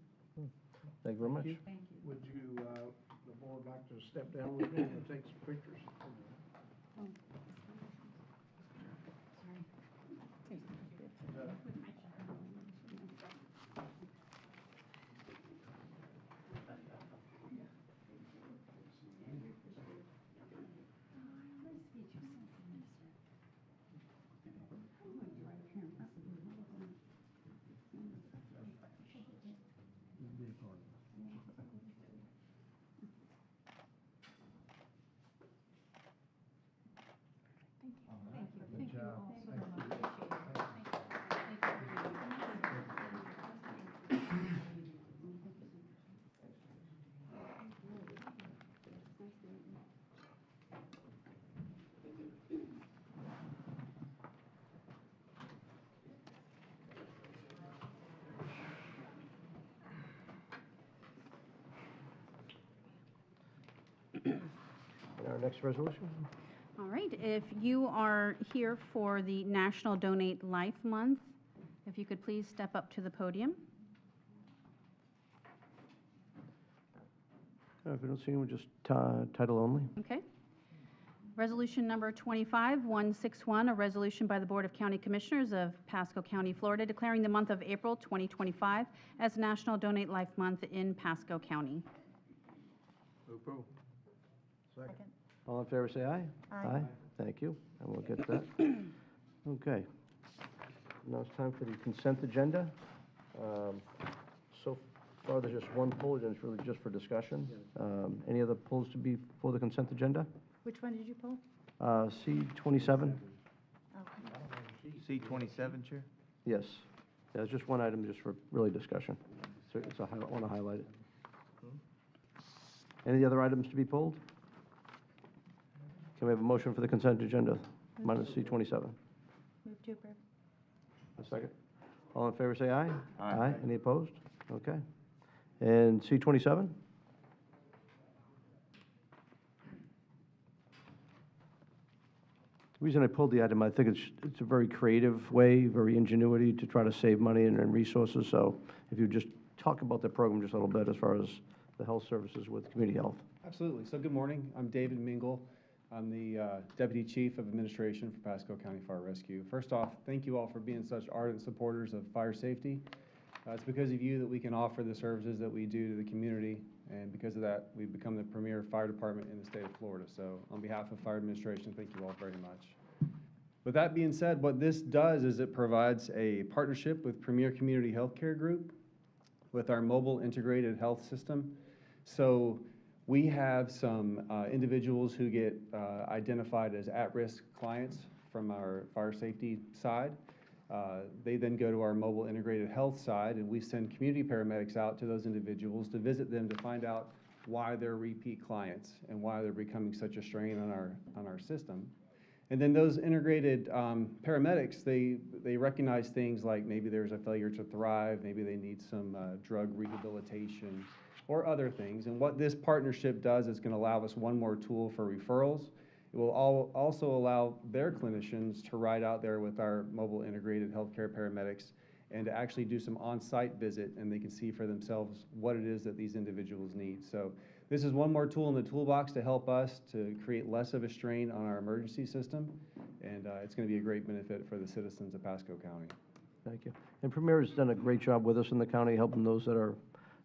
Thank you very much. Thank you. Would you, the board like to step down with me and take some pictures? Good job. Our next resolution? All right, if you are here for the National Donate Life Month, if you could please step up to the podium. If we don't see anyone, just title only. Okay. Resolution number 25161, a resolution by the Board of County Commissioners of Pasco County, Florida, declaring the month of April 2025 as National Donate Life Month in Pasco County. Approve. Second. All in favor, say aye. Aye. Thank you, and we'll get that. Okay. Now it's time for the consent agenda. So far, there's just one pull, and it's really just for discussion. Any other pulls to be for the consent agenda? Which one did you pull? C27? C27, Chair? Yes. Yeah, it's just one item, just for really discussion. So I want to highlight it. Any other items to be pulled? Can we have a motion for the consent agenda, minus C27? Move to approve. A second. All in favor, say aye. Aye. Any opposed? Okay. And C27? The reason I pulled the item, I think it's a very creative way, very ingenuity to try to save money and resources. So if you just talk about the program just a little bit as far as the health services with community health. Absolutely. So good morning. I'm David Mingle. I'm the Deputy Chief of Administration for Pasco County Fire Rescue. First off, thank you all for being such ardent supporters of fire safety. It's because of you that we can offer the services that we do to the community, and because of that, we've become the premier fire department in the state of Florida. So on behalf of Fire Administration, thank you all very much. With that being said, what this does is it provides a partnership with Premier Community Healthcare Group with our mobile integrated health system. So we have some individuals who get identified as at-risk clients from our fire safety side. They then go to our mobile integrated health side, and we send community paramedics out to those individuals to visit them to find out why they're repeat clients and why they're becoming such a strain on our system. And then those integrated paramedics, they recognize things like maybe there's a failure to thrive, maybe they need some drug rehabilitation or other things. And what this partnership does is going to allow us one more tool for referrals. It will also allow their clinicians to ride out there with our mobile integrated healthcare paramedics and to actually do some on-site visit, and they can see for themselves what it is that these individuals need. So this is one more tool in the toolbox to help us to create less of a strain on our emergency system, and it's going to be a great benefit for the citizens of Pasco County. Thank you. And Premier has done a great job with us in the county, helping those that are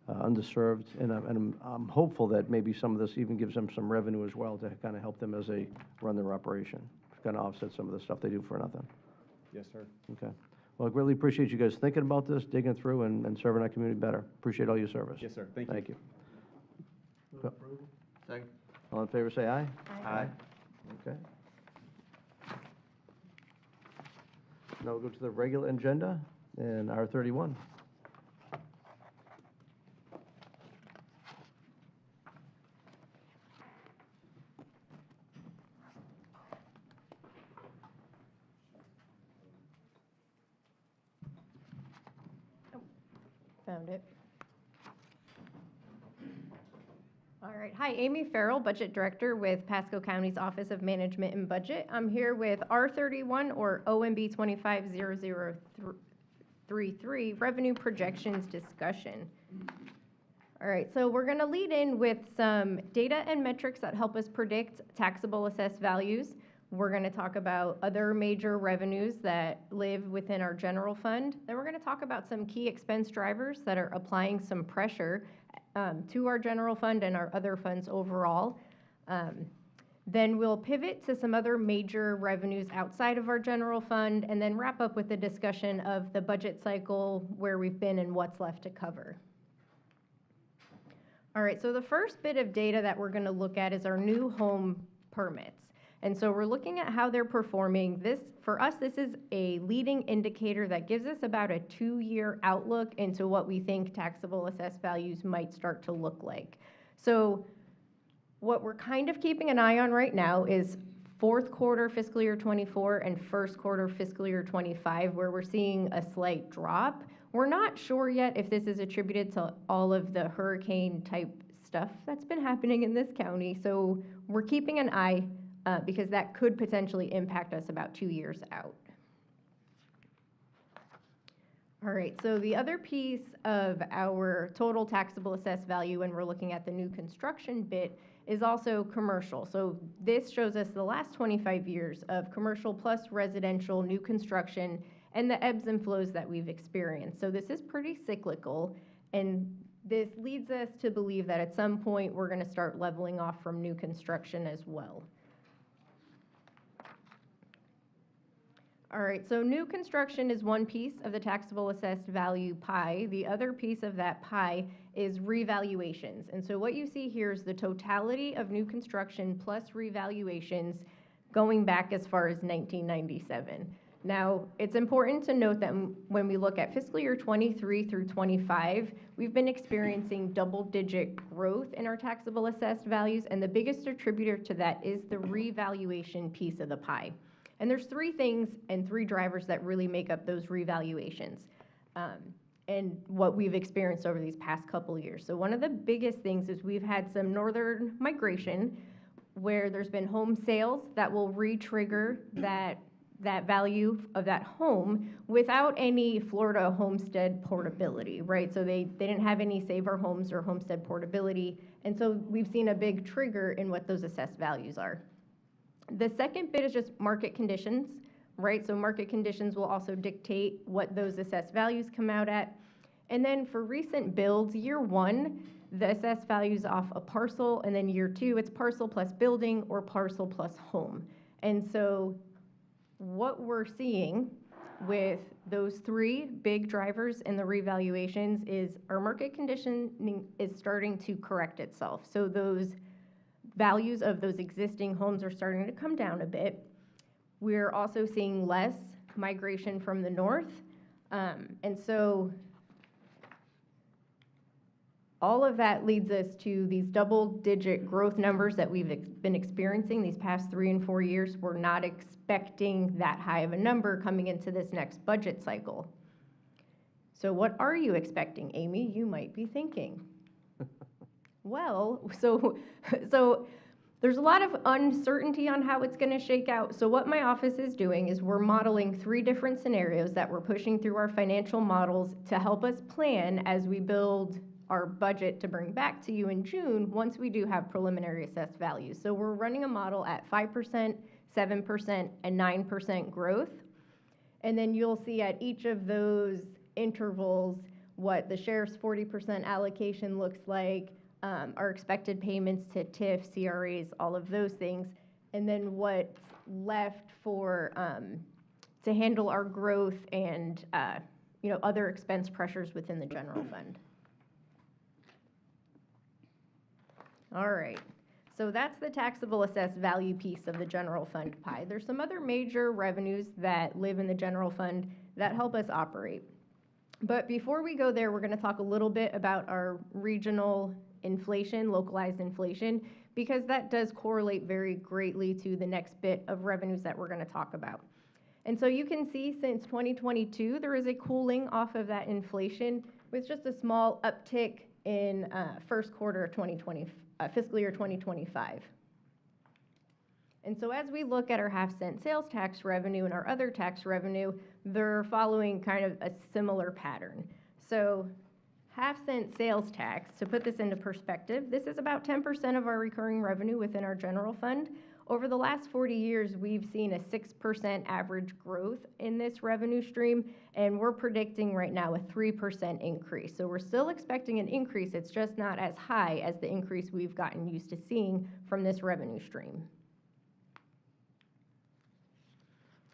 underserved, and I'm hopeful that maybe some of this even gives them some revenue as well to kind of help them as they run their operation, to kind of offset some of the stuff they do for nothing. Yes, sir. Okay. Well, I really appreciate you guys thinking about this, digging through, and serving our community better. Appreciate all your service. Yes, sir. Thank you. Thank you. Second. All in favor, say aye. Aye. Okay. Now we'll go to the regular agenda and R31. Found it. All right. Hi, Amy Farrell, Budget Director with Pasco County's Office of Management and Budget. I'm here with R31 or OMB 250033 Revenue Projections Discussion. All right, so we're going to lead in with some data and metrics that help us predict taxable assessed values. We're going to talk about other major revenues that live within our general fund. Then we're going to talk about some key expense drivers that are applying some pressure to our general fund and our other funds overall. Then we'll pivot to some other major revenues outside of our general fund, and then wrap up with a discussion of the budget cycle, where we've been and what's left to cover. All right, so the first bit of data that we're going to look at is our new home permits. And so we're looking at how they're performing. For us, this is a leading indicator that gives us about a 2-year outlook into what we think taxable assessed values might start to look like. So what we're kind of keeping an eye on right now is fourth quarter fiscal year 24 and first quarter fiscal year 25, where we're seeing a slight drop. We're not sure yet if this is attributed to all of the hurricane type stuff that's been happening in this county. So we're keeping an eye because that could potentially impact us about 2 years out. All right, so the other piece of our total taxable assessed value when we're looking at the new construction bit is also commercial. So this shows us the last 25 years of commercial plus residential new construction and the ebbs and flows that we've experienced. So this is pretty cyclical, and this leads us to believe that at some point we're going to start leveling off from new construction as well. All right, so new construction is one piece of the taxable assessed value pie. The other piece of that pie is revaluations. And so what you see here is the totality of new construction plus revaluations going back as far as 1997. Now, it's important to note that when we look at fiscal year 23 through 25, we've been experiencing double-digit growth in our taxable assessed values, and the biggest attributor to that is the revaluation piece of the pie. And there's 3 things and 3 drivers that really make up those revaluations and what we've experienced over these past couple of years. So one of the biggest things is we've had some northern migration where there's been home sales that will re-trigger that value of that home without any Florida homestead portability, right? So they didn't have any Save Our Homes or homestead portability, and so we've seen a big trigger in what those assessed values are. The second bit is just market conditions, right? So market conditions will also dictate what those assessed values come out at. And then for recent builds, year 1, the assessed values off a parcel, and then year 2, it's parcel plus building or parcel plus home. And so what we're seeing with those 3 big drivers in the revaluations is our market conditioning is starting to correct itself. So those values of those existing homes are starting to come down a bit. We're also seeing less migration from the north. And so All of that leads us to these double-digit growth numbers that we've been experiencing these past 3 and 4 years. We're not expecting that high of a number coming into this next budget cycle. So what are you expecting, Amy? You might be thinking. Well, so there's a lot of uncertainty on how it's going to shake out. So what my office is doing is we're modeling 3 different scenarios that we're pushing through our financial models to help us plan as we build our budget to bring back to you in June once we do have preliminary assessed values. So we're running a model at 5%, 7%, and 9% growth. And then you'll see at each of those intervals what the sheriff's 40% allocation looks like, our expected payments to TIF, CRAs, all of those things, and then what's left for to handle our growth and other expense pressures within the general fund. All right, so that's the taxable assessed value piece of the general fund pie. There's some other major revenues that live in the general fund that help us operate. But before we go there, we're going to talk a little bit about our regional inflation, localized inflation, because that does correlate very greatly to the next bit of revenues that we're going to talk about. And so you can see since 2022, there is a cooling off of that inflation with just a small uptick in first quarter of 2020, fiscal year 2025. And so as we look at our half-cent sales tax revenue and our other tax revenue, they're following kind of a similar pattern. So half-cent sales tax, to put this into perspective, this is about 10% of our recurring revenue within our general fund. Over the last 40 years, we've seen a 6% average growth in this revenue stream, and we're predicting right now a 3% increase. So we're still expecting an increase, it's just not as high as the increase we've gotten used to seeing from this revenue stream.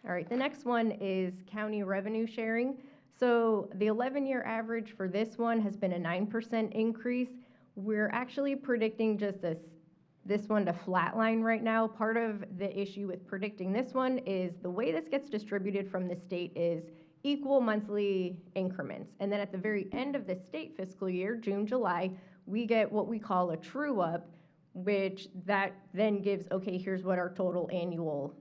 All right, the next one is county revenue sharing. So the 11-year average for this one has been a 9% increase. We're actually predicting just this one to flatline right now. Part of the issue with predicting this one is the way this gets distributed from the state is equal monthly increments. And then at the very end of the state fiscal year, June, July, we get what we call a true up, which that then gives, okay, here's what our total annual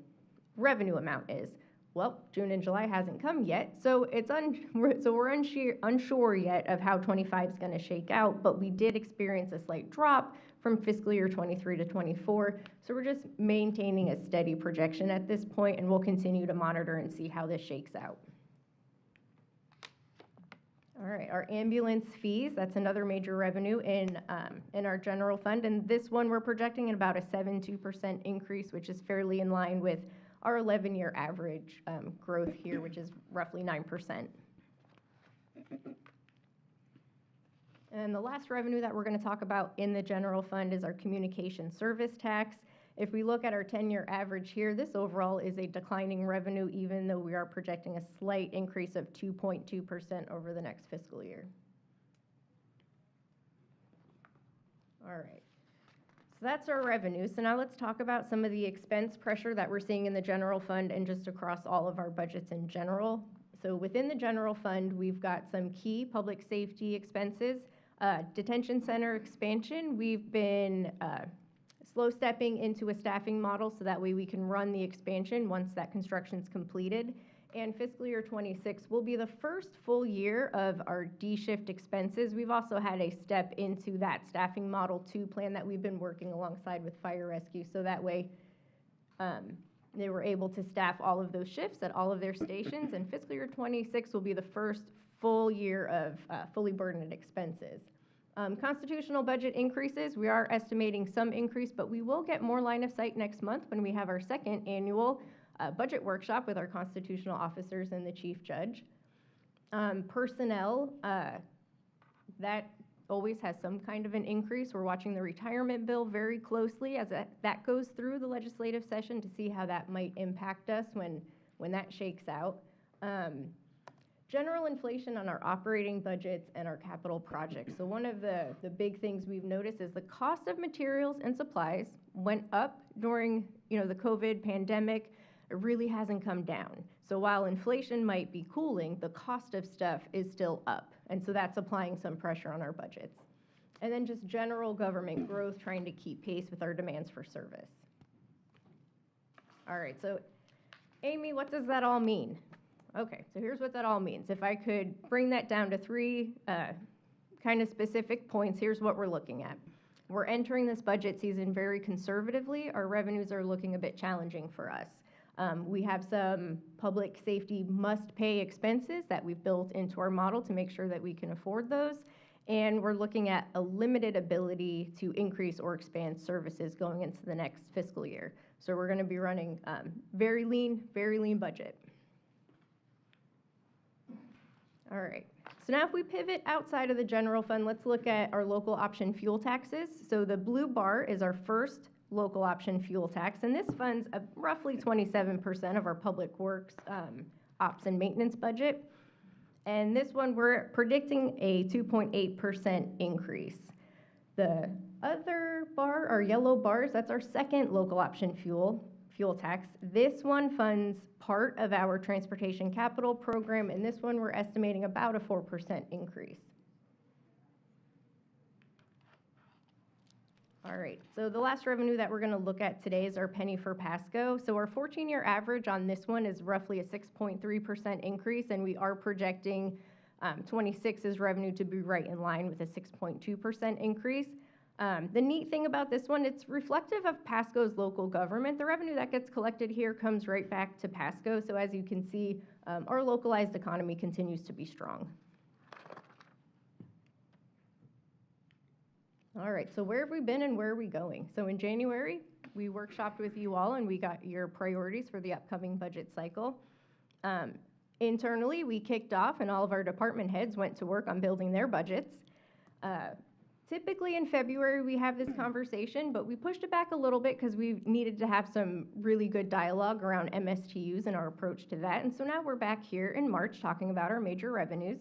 revenue amount is. Well, June and July hasn't come yet, so we're unsure yet of how 25 is going to shake out, but we did experience a slight drop from fiscal year 23 to 24, so we're just maintaining a steady projection at this point, and we'll continue to monitor and see how this shakes out. All right, our ambulance fees, that's another major revenue in our general fund, and this one we're projecting at about a 7.2% increase, which is fairly in line with our 11-year average growth here, which is roughly 9%. And the last revenue that we're going to talk about in the general fund is our communication service tax. If we look at our 10-year average here, this overall is a declining revenue, even though we are projecting a slight increase of 2.2% over the next fiscal year. All right. So that's our revenue. So now let's talk about some of the expense pressure that we're seeing in the general fund and just across all of our budgets in general. So within the general fund, we've got some key public safety expenses. Detention center expansion, we've been slow stepping into a staffing model so that way we can run the expansion once that construction's completed. And fiscal year 26 will be the first full year of our D-shift expenses. We've also had a step into that staffing model 2 plan that we've been working alongside with fire rescue, so that way they were able to staff all of those shifts at all of their stations, and fiscal year 26 will be the first full year of fully burdened expenses. Constitutional budget increases, we are estimating some increase, but we will get more line of sight next month when we have our second annual budget workshop with our constitutional officers and the chief judge. Personnel, that always has some kind of an increase. We're watching the retirement bill very closely as that goes through the legislative session to see how that might impact us when that shakes out. General inflation on our operating budgets and our capital projects. So one of the big things we've noticed is the cost of materials and supplies went up during the COVID pandemic. It really hasn't come down. So while inflation might be cooling, the cost of stuff is still up. And so that's applying some pressure on our budgets. And then just general government growth, trying to keep pace with our demands for service. All right, so Amy, what does that all mean? Okay, so here's what that all means. If I could bring that down to three kind of specific points, here's what we're looking at. We're entering this budget season very conservatively. Our revenues are looking a bit challenging for us. We have some public safety must-pay expenses that we've built into our model to make sure that we can afford those. And we're looking at a limited ability to increase or expand services going into the next fiscal year. So we're going to be running very lean budget. All right. So now if we pivot outside of the general fund, let's look at our local option fuel taxes. So the blue bar is our first local option fuel tax, and this funds roughly 27% of our public works ops and maintenance budget. And this one, we're predicting a 2.8% increase. The other bar, our yellow bars, that's our second local option fuel tax. This one funds part of our transportation capital program, and this one we're estimating about a 4% increase. All right, so the last revenue that we're going to look at today is our penny for Pasco. So our 14-year average on this one is roughly a 6.3% increase, and we are projecting 26's revenue to be right in line with a 6.2% increase. The neat thing about this one, it's reflective of Pasco's local government. The revenue that gets collected here comes right back to Pasco. So as you can see, our localized economy continues to be strong. All right, so where have we been and where are we going? So in January, we workshopped with you all and we got your priorities for the upcoming budget cycle. Internally, we kicked off and all of our department heads went to work on building their budgets. Typically in February, we have this conversation, but we pushed it back a little bit because we needed to have some really good dialogue around MSTUs and our approach to that. And so now we're back here in March talking about our major revenues.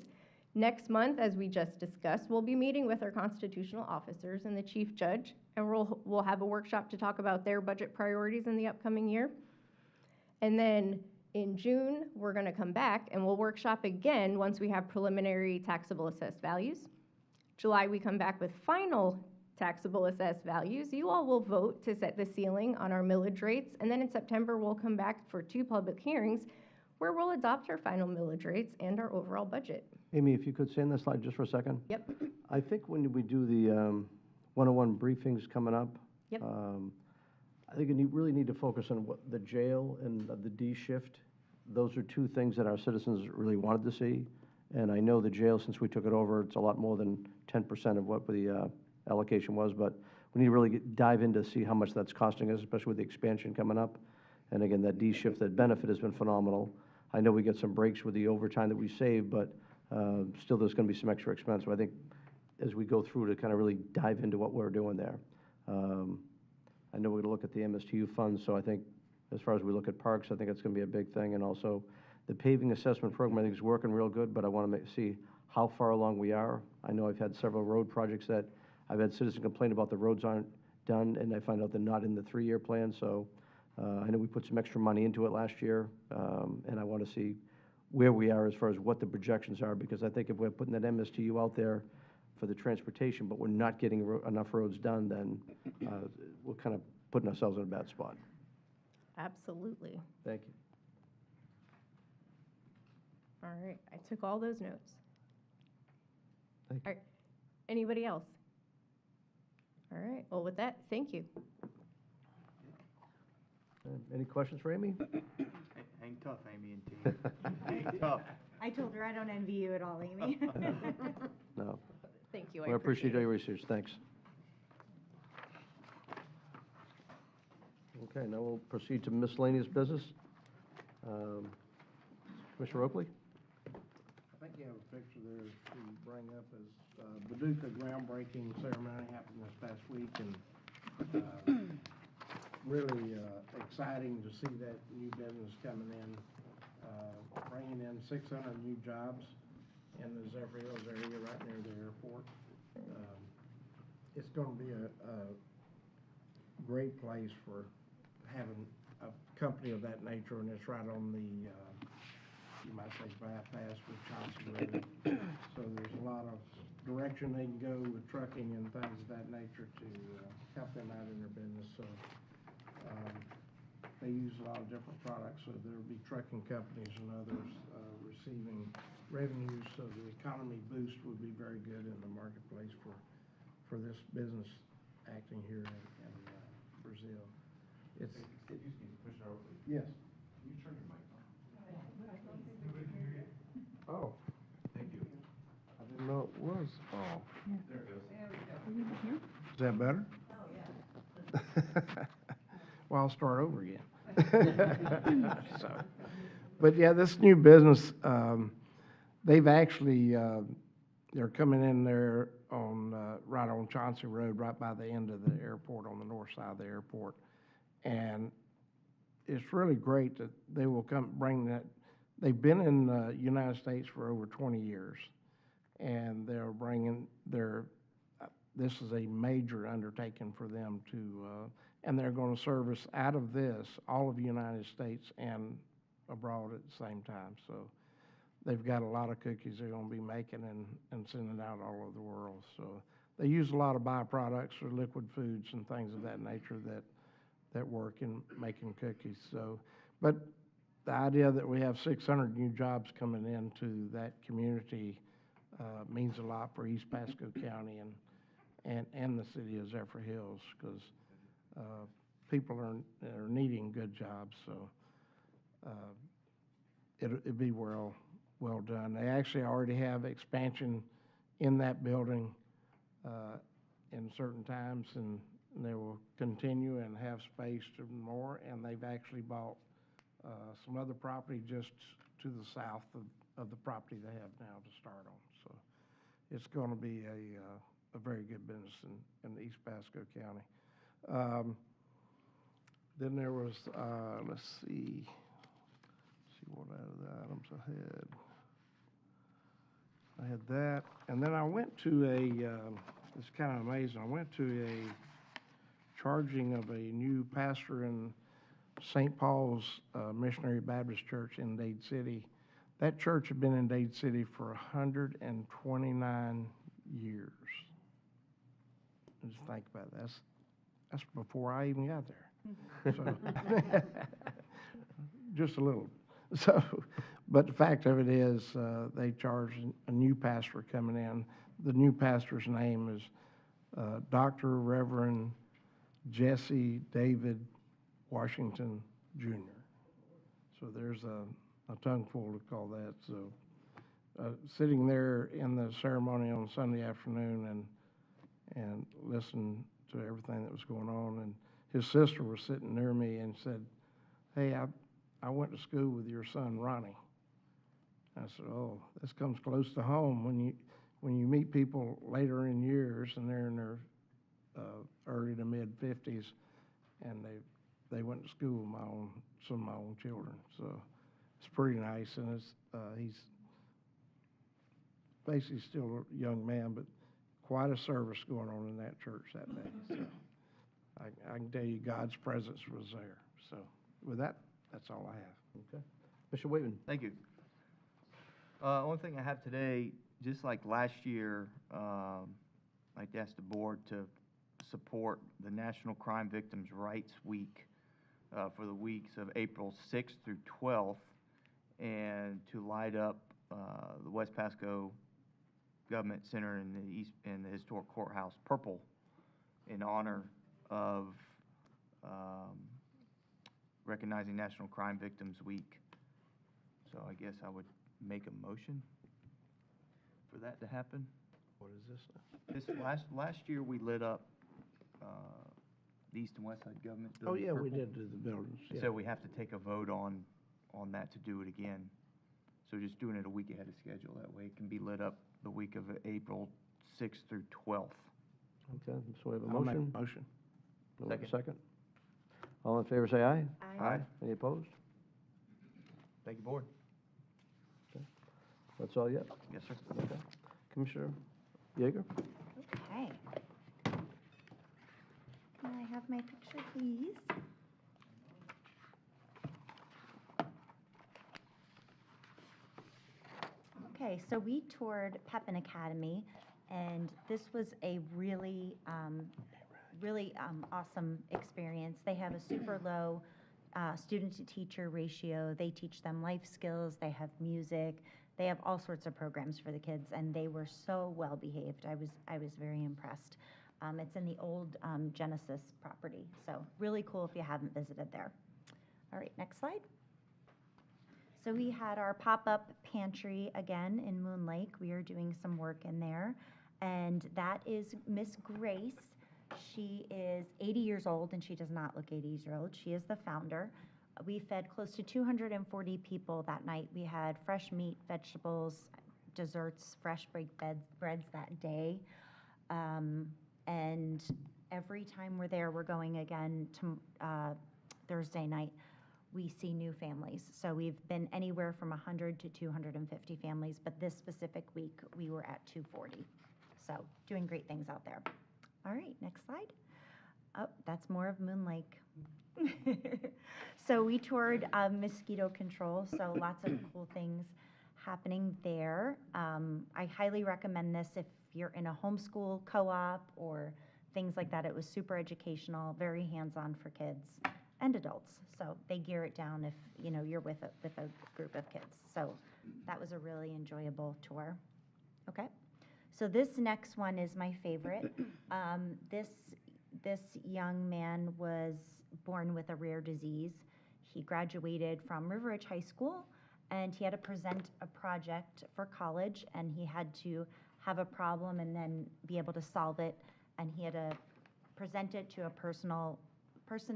Next month, as we just discussed, we'll be meeting with our constitutional officers and the chief judge, and we'll have a workshop to talk about their budget priorities in the upcoming year. And then in June, we're going to come back and we'll workshop again once we have preliminary taxable assessed values. July, we come back with final taxable assessed values. You all will vote to set the ceiling on our millage rates, and then in September, we'll come back for 2 public hearings where we'll adopt our final millage rates and our overall budget. Amy, if you could stay on this slide just for a second. Yep. I think when we do the 101 briefings coming up, Yep. I think you really need to focus on what the jail and the D shift. Those are 2 things that our citizens really wanted to see. And I know the jail, since we took it over, it's a lot more than 10% of what the allocation was. But we need to really dive in to see how much that's costing us, especially with the expansion coming up. And again, that D shift, that benefit has been phenomenal. I know we get some breaks with the overtime that we save, but still there's going to be some extra expense. So I think as we go through to kind of really dive into what we're doing there. I know we're going to look at the MSTU funds, so I think as far as we look at parks, I think it's going to be a big thing. And also the paving assessment program, I think is working real good, but I want to see how far along we are. I know I've had several road projects that I've had citizens complain about the roads aren't done, and I find out they're not in the 3-year plan. So I know we put some extra money into it last year, and I want to see where we are as far as what the projections are, because I think if we're putting that MSTU out there for the transportation, but we're not getting enough roads done, then we're kind of putting ourselves in a bad spot. Absolutely. Thank you. All right, I took all those notes. Thank you. All right, anybody else? All right, well, with that, thank you. Any questions for Amy? Hang tough, Amy and team. Hang tough. I told her I don't envy you at all, Amy. No. Thank you, I appreciate all your research. Thanks. Okay, now we'll proceed to miscellaneous business. Commissioner Oakley? I think you have a picture there to bring up as Paducah groundbreaking ceremony happened this past week, and really exciting to see that new business coming in, bringing in 600 new jobs in the Zephyr Hills area right near the airport. It's going to be a great place for having a company of that nature, and it's right on the you might say, bypass with Johnson Road. So there's a lot of direction they can go with trucking and things of that nature to help them out in their business. So they use a lot of different products, so there'll be trucking companies and others receiving revenues. So the economy boost would be very good in the marketplace for this business acting here in Brazil. It's. Yes. You turn your mic on. Oh. Thank you. I didn't know it was. Oh. There it goes. Is that better? Oh, yeah. Well, I'll start over again. So, but yeah, this new business, they've actually, they're coming in there on, right on Chauncey Road, right by the end of the airport, on the north side of the airport. And it's really great that they will come bring that. They've been in the United States for over 20 years, and they're bringing their, this is a major undertaking for them to, and they're going to service out of this all of the United States and abroad at the same time. So they've got a lot of cookies they're going to be making and sending out all over the world. So they use a lot of byproducts or liquid foods and things of that nature that work in making cookies. So, but the idea that we have 600 new jobs coming into that community means a lot for East Pasco County and the city of Zephyr Hills, because people are needing good jobs. So it'd be well done. They actually already have expansion in that building in certain times, and they will continue and have space to more. And they've actually bought some other property just to the south of the property they have now to start on. So it's going to be a very good business in East Pasco County. Then there was, let's see what other items I had. I had that, and then I went to it's kind of amazing, I went to a charging of a new pastor in St. Paul's Missionary Baptist Church in Dade City. That church had been in Dade City for 129 years. Just think about that. That's before I even got there. So, just a little. So, but the fact of it is, they charge a new pastor coming in. The new pastor's name is Dr. Reverend Jesse David Washington Jr. So there's a tongueful to call that. So sitting there in the ceremony on Sunday afternoon and listening to everything that was going on, and his sister was sitting near me and said, "Hey, I went to school with your son Ronnie." I said, "Oh, this comes close to home when you meet people later in years and they're in their early to mid 50s, and they went to school with some of my own children." So it's pretty nice, and he's basically still a young man, but quite a service going on in that church that day. So I can tell you God's presence was there. So with that, that's all I have. Okay. Mr. Waitman. Thank you. Only thing I have today, just like last year, I'd like to ask the board to support the National Crime Victims' Rights Week for the weeks of April 6th through 12th, and to light up the West Pasco Government Center in the historic courthouse purple in honor of recognizing National Crime Victims Week. So I guess I would make a motion for that to happen. What is this? This last year we lit up the East and West Side Government Oh, building yeah, we purple. did do the buildings. Yeah. So we have to take a vote on that to do it again. So just doing it a week ahead of schedule, that way it can be lit up the week of April 6th through 12th. Okay, so we have a I'll make motion. a motion. Do we have a second. All in favor, say aye. Aye. Any opposed? Thank you, board. Okay. That's all yet? Yes, sir. Okay. Commissioner Yeager? Okay. Can I have my picture, please? Okay, so we toured Pepin Academy, and this was a really, really awesome experience. They have a super low student-to-teacher ratio. They teach them life skills. They have music. They have all sorts of programs for the kids, and they were so well behaved. I was very impressed. It's in the old Genesis property, so really cool if you haven't visited there. All right, next slide. So we had our pop-up pantry again in Moon Lake. We are doing some work in there, and that is Miss Grace. She is 80 years old, and she does not look 80 years old. She is the founder. We fed close to 240 people that night. We had fresh meat, vegetables, desserts, fresh baked breads that day. And every time we're there, we're going again to Thursday night. We see new families. So we've been anywhere from 100 to 250 families, but this specific week, we were at 240. So doing great things out there. All right, next slide. Oh, that's more of Moon Lake. So we toured mosquito control, so lots of cool things happening there. I highly recommend this if you're in a homeschool co-op or things like that. It was super educational, very hands-on for kids and adults. So they gear it down if you're with a group of kids. So that was a really enjoyable tour. Okay. So this next one is my favorite. This young man was born with a rare disease. He graduated from River Ridge High School, and he had to present a project for college, and he had to have a problem and then be able to solve it, and he had to present it to a person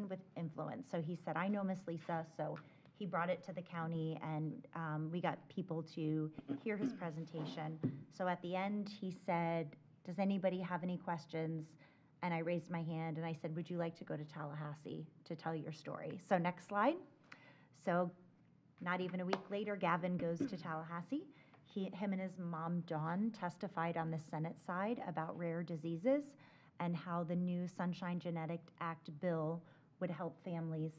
with influence. So he said, I know Miss Lisa, so he brought it to the county, and we got people to hear his presentation. So at the end, he said, does anybody have any questions? And I raised my hand, and I said, would you like to go to Tallahassee to tell your story? So next slide. So not even a week later, Gavin goes to Tallahassee. Him and his mom, Dawn, testified on the Senate side about rare diseases and how the new Sunshine Genetic Act bill would help families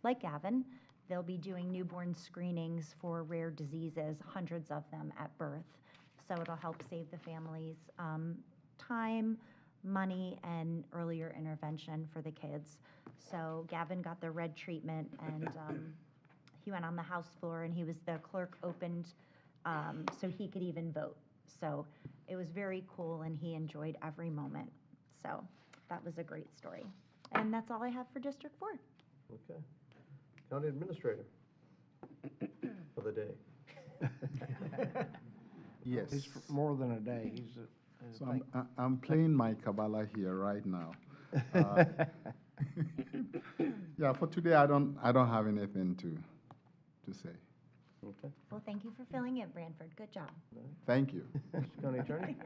like Gavin. They'll be doing newborn screenings for rare diseases, hundreds of them at birth. So it'll help save the families time, money, and earlier intervention for the kids. So Gavin got the red treatment, and he went on the House floor, and the clerk opened so he could even vote. So it was very cool, and he enjoyed every moment. So that was a great story. And that's all I have for District 4. Okay. County Administrator for the day. Yes. He's for more than a day. So I'm playing my Kabbalah here right now. Yeah, for today I don't have anything to say. Okay. Well, thank you for filling in, Branford. Good job. Thank you. Mr. County Attorney?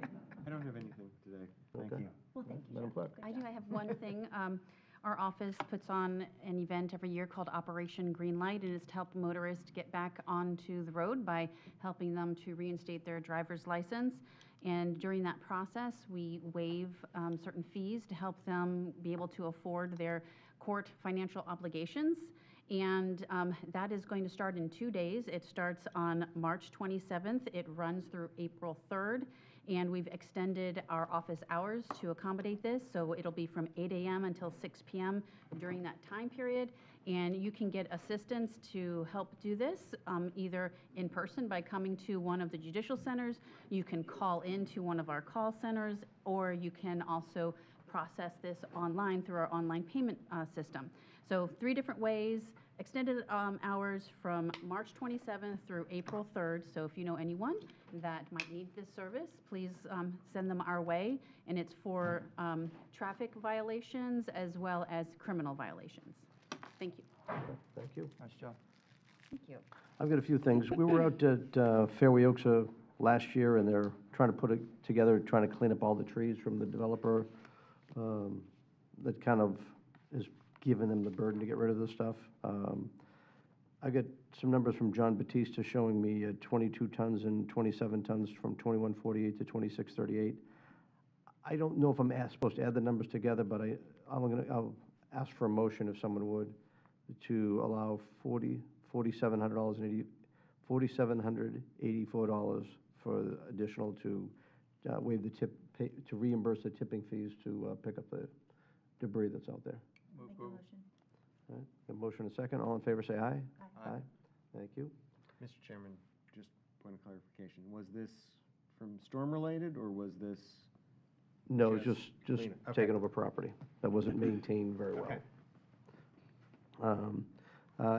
I don't have anything today. Thank Okay. you. Well, thank you. Madam Clerk? I do. I have one thing. Our office puts on an event every year called Operation Greenlight, and it's to help motorists get back onto the road by helping them to reinstate their driver's license. And during that process, we waive certain fees to help them be able to afford their court financial obligations. And that is going to start in 2 days. It starts on March 27th. It runs through April 3rd. And we've extended our office hours to accommodate this. So it'll be from 8 a.m. until 6 p.m. during that time period. And you can get assistance to help do this, either in person by coming to one of the judicial centers. You can call into one of our call centers, or you can also process this online through our online payment system. So 3 different ways. Extended hours from March 27th through April 3rd. So if you know anyone that might need this service, please send them our way. And it's for traffic violations as well as criminal violations. Thank you. Thank you. Nice job. Thank you. I've got a few things. We were out at Fairway Oaks last year, and they're trying to put it together, trying to clean up all the trees from the developer that kind of is giving them the burden to get rid of this stuff. I got some numbers from John Batista showing me 22 tons and 27 tons from 2148 to 2638. I don't know if I'm supposed to add the numbers together, but I'll ask for a motion if someone would to allow $4,700 and $4,784 for additional to waive the tip, to reimburse the tipping fees to pick up the debris that's out there. Move. All right, a motion and a second. All in favor, say aye. Aye. Thank you. Mr. Chairman, just point of clarification, was this from storm-related, or was this? No, it's just cleanup? Okay. taking over property that wasn't maintained very well.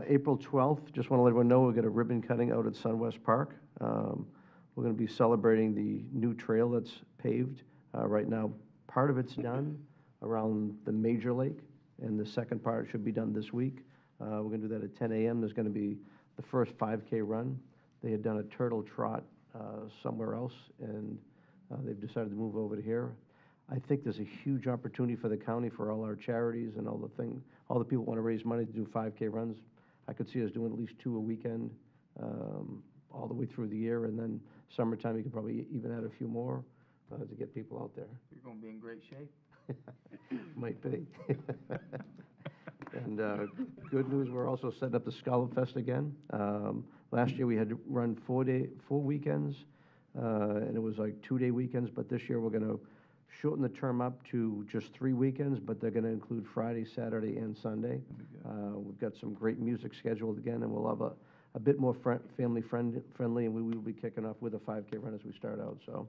April 12th, just want to let everyone know, we've got a ribbon cutting out at Sunwest Park. We're going to be celebrating the new trail that's paved. Right now, part of it's done around the major lake, and the second part should be done this week. We're going to do that at 10 a.m. There's going to be the first 5K run. They had done a turtle trot somewhere else, and they've decided to move over to here. I think there's a huge opportunity for the county, for all our charities and all the people want to raise money to do 5K runs. I could see us doing at least 2 a weekend, all the way through the year, and then summertime, you could probably even add a few more to get people out there. You're gonna be in great shape. Might be. And good news, we're also setting up the Scallop Fest again. Last year, we had to run 4 weekends, and it was like 2-day weekends, but this year, we're going to shorten the term up to just 3 weekends, but they're going to include Friday, Saturday, and Sunday. We've got some great music scheduled again, and we'll have a bit more family friendly, and we will be kicking off with a 5K run as we start out. So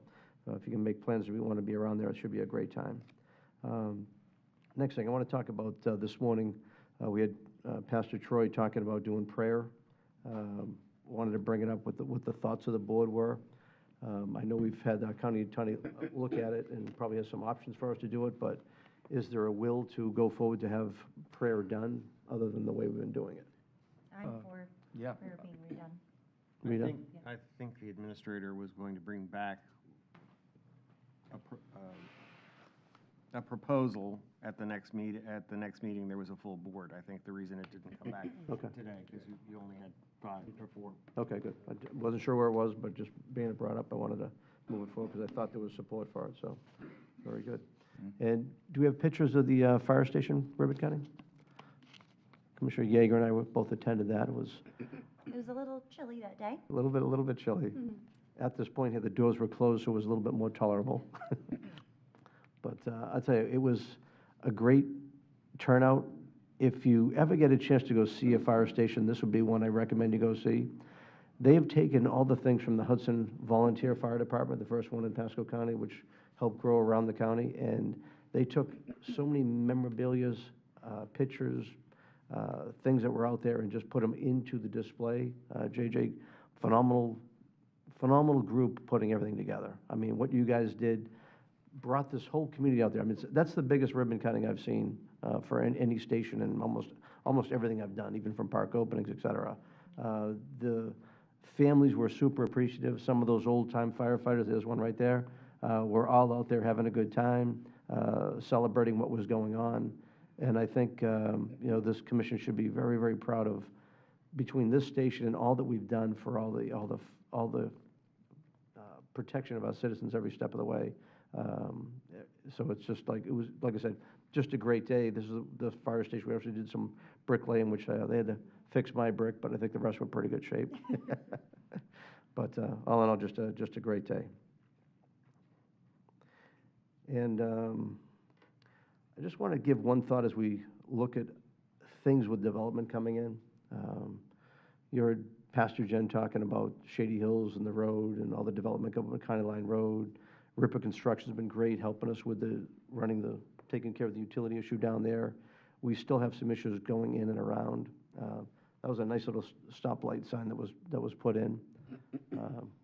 if you can make plans, if you want to be around there, it should be a great time. Next thing, I want to talk about this morning, we had Pastor Troy talking about doing prayer. Wanted to bring it up what the thoughts of the board were. I know we've had our county attorney look at it and probably has some options for us to do it, but is there a will to go forward to have prayer done other than the way we've been doing it? I'm for Yeah. prayer being redone. Rita? I think the administrator was going to bring back a proposal at the next meeting, there was a full board. I think the reason it didn't come back Okay. today, because you only had 5 or 4. Okay, good. I wasn't sure where it was, but just being it brought up, I wanted to move it forward because I thought there was support for it, so, very good. And do we have pictures of the fire station ribbon cutting? Commissioner Yeager and I both attended that. It was It was a little chilly that day. a little bit chilly. At this point here, the doors were closed, so it was a little bit more tolerable. But I'll tell you, it was a great turnout. If you ever get a chance to go see a fire station, this would be one I recommend you go see. They have taken all the things from the Hudson Volunteer Fire Department, the first one in Pasco County, which helped grow around the county, and they took so many memorabilia, pictures, things that were out there, and just put them into the display. JJ, phenomenal group putting everything together. I mean, what you guys did brought this whole community out there. I mean, that's the biggest ribbon cutting I've seen for any station, and almost everything I've done, even from park openings, et cetera. The families were super appreciative. Some of those old-time firefighters, there's one right there, were all out there having a good time, celebrating what was going on. And I think this commission should be very, very proud of, between this station and all that we've done for all the protection of our citizens every step of the way. So it's just like, it was, like I said, just a great day. This is the fire station. We actually did some bricklaying, which they had to fix my brick, but I think the rest were in pretty good shape. But all in all, just a great day. And I just want to give one thought as we look at things with development coming in. You heard Pastor Jen talking about Shady Hills and the road and all the development coming on County Line Road. Ripper Construction's been great, helping us with taking care of the utility issue down there. We still have some issues going in and around. That was a nice little stoplight sign that was put in.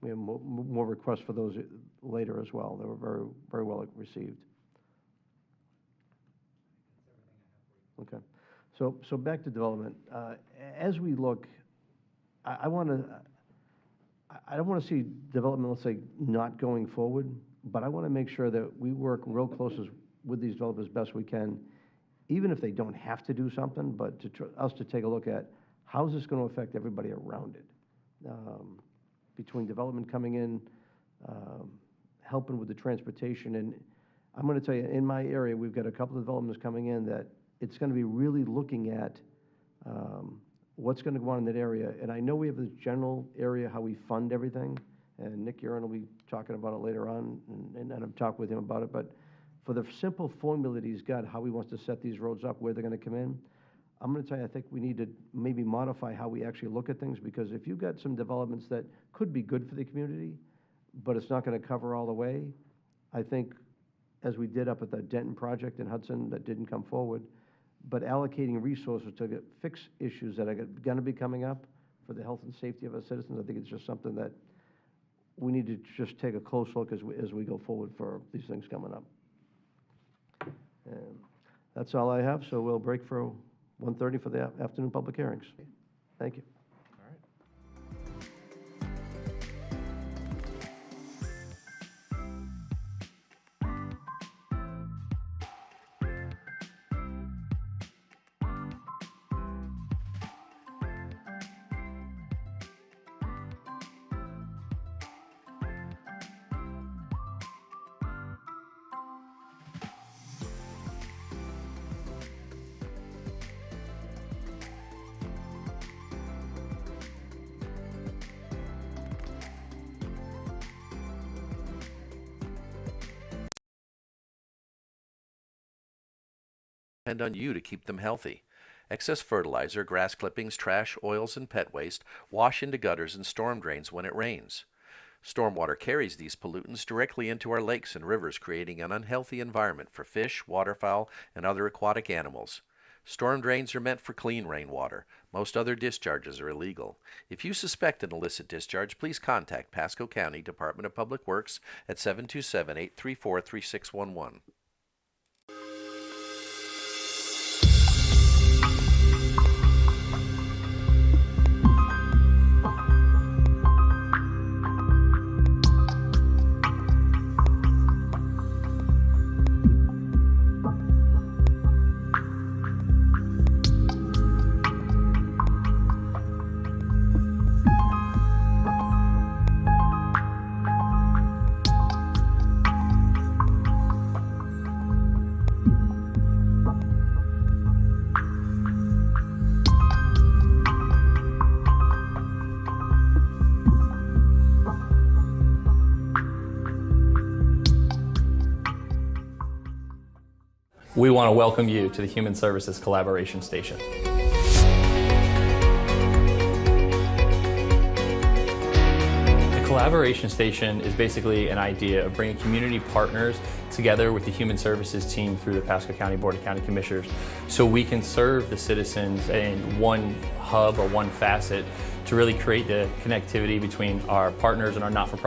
We have more requests for those later as well. They were very, very well received. Okay, so back to development. As we look, I don't want to see development, let's say, not going forward, but I want to make sure that we work real close with these developers as best we can, even if they don't have to do something, but us to take a look at how is this going to affect everybody around it. Between development coming in, helping with the transportation, and I'm going to tell you, in my area, we've got a couple of developments coming in that it's going to be really looking at what's going to go on in that area. And I know we have this general area, how we fund everything, and Nick Urin will be talking about it later on, and I'm talking with him about it, but for the simple formula that he's got, how he wants to set these roads up, where they're going to come in, I'm going to tell you, I think we need to maybe modify how we actually look at things, because if you've got some developments that could be good for the community, but it's not going to cover all the way, I think, as we did up at the Denton project in Hudson that didn't come forward, but allocating resources to fix issues that are going to be coming up for the health and safety of our citizens, I think it's just something that we need to just take a close look as we go forward for these things coming up. And that's all I have, so we'll break for 1:30 for the afternoon public hearings. Thank you. Depend on you to keep them healthy. Excess fertilizer, grass clippings, trash, oils, and pet waste wash into gutters and storm drains when it rains. Stormwater carries these pollutants directly into our lakes and rivers, creating an unhealthy environment for fish, waterfowl, and other aquatic animals. Storm drains are meant for clean rainwater. Most other discharges are illegal. If you suspect an illicit discharge, please contact Pasco County Department of Public Works at 727-834-3611. We want to welcome you to the Human Services Collaboration Station. The Collaboration Station is basically an idea of bringing community partners together with the Human Services team through the Pasco County Board of County Commissioners so we can serve the citizens in one hub or one facet to really create the connectivity between our partners and our not-for-profit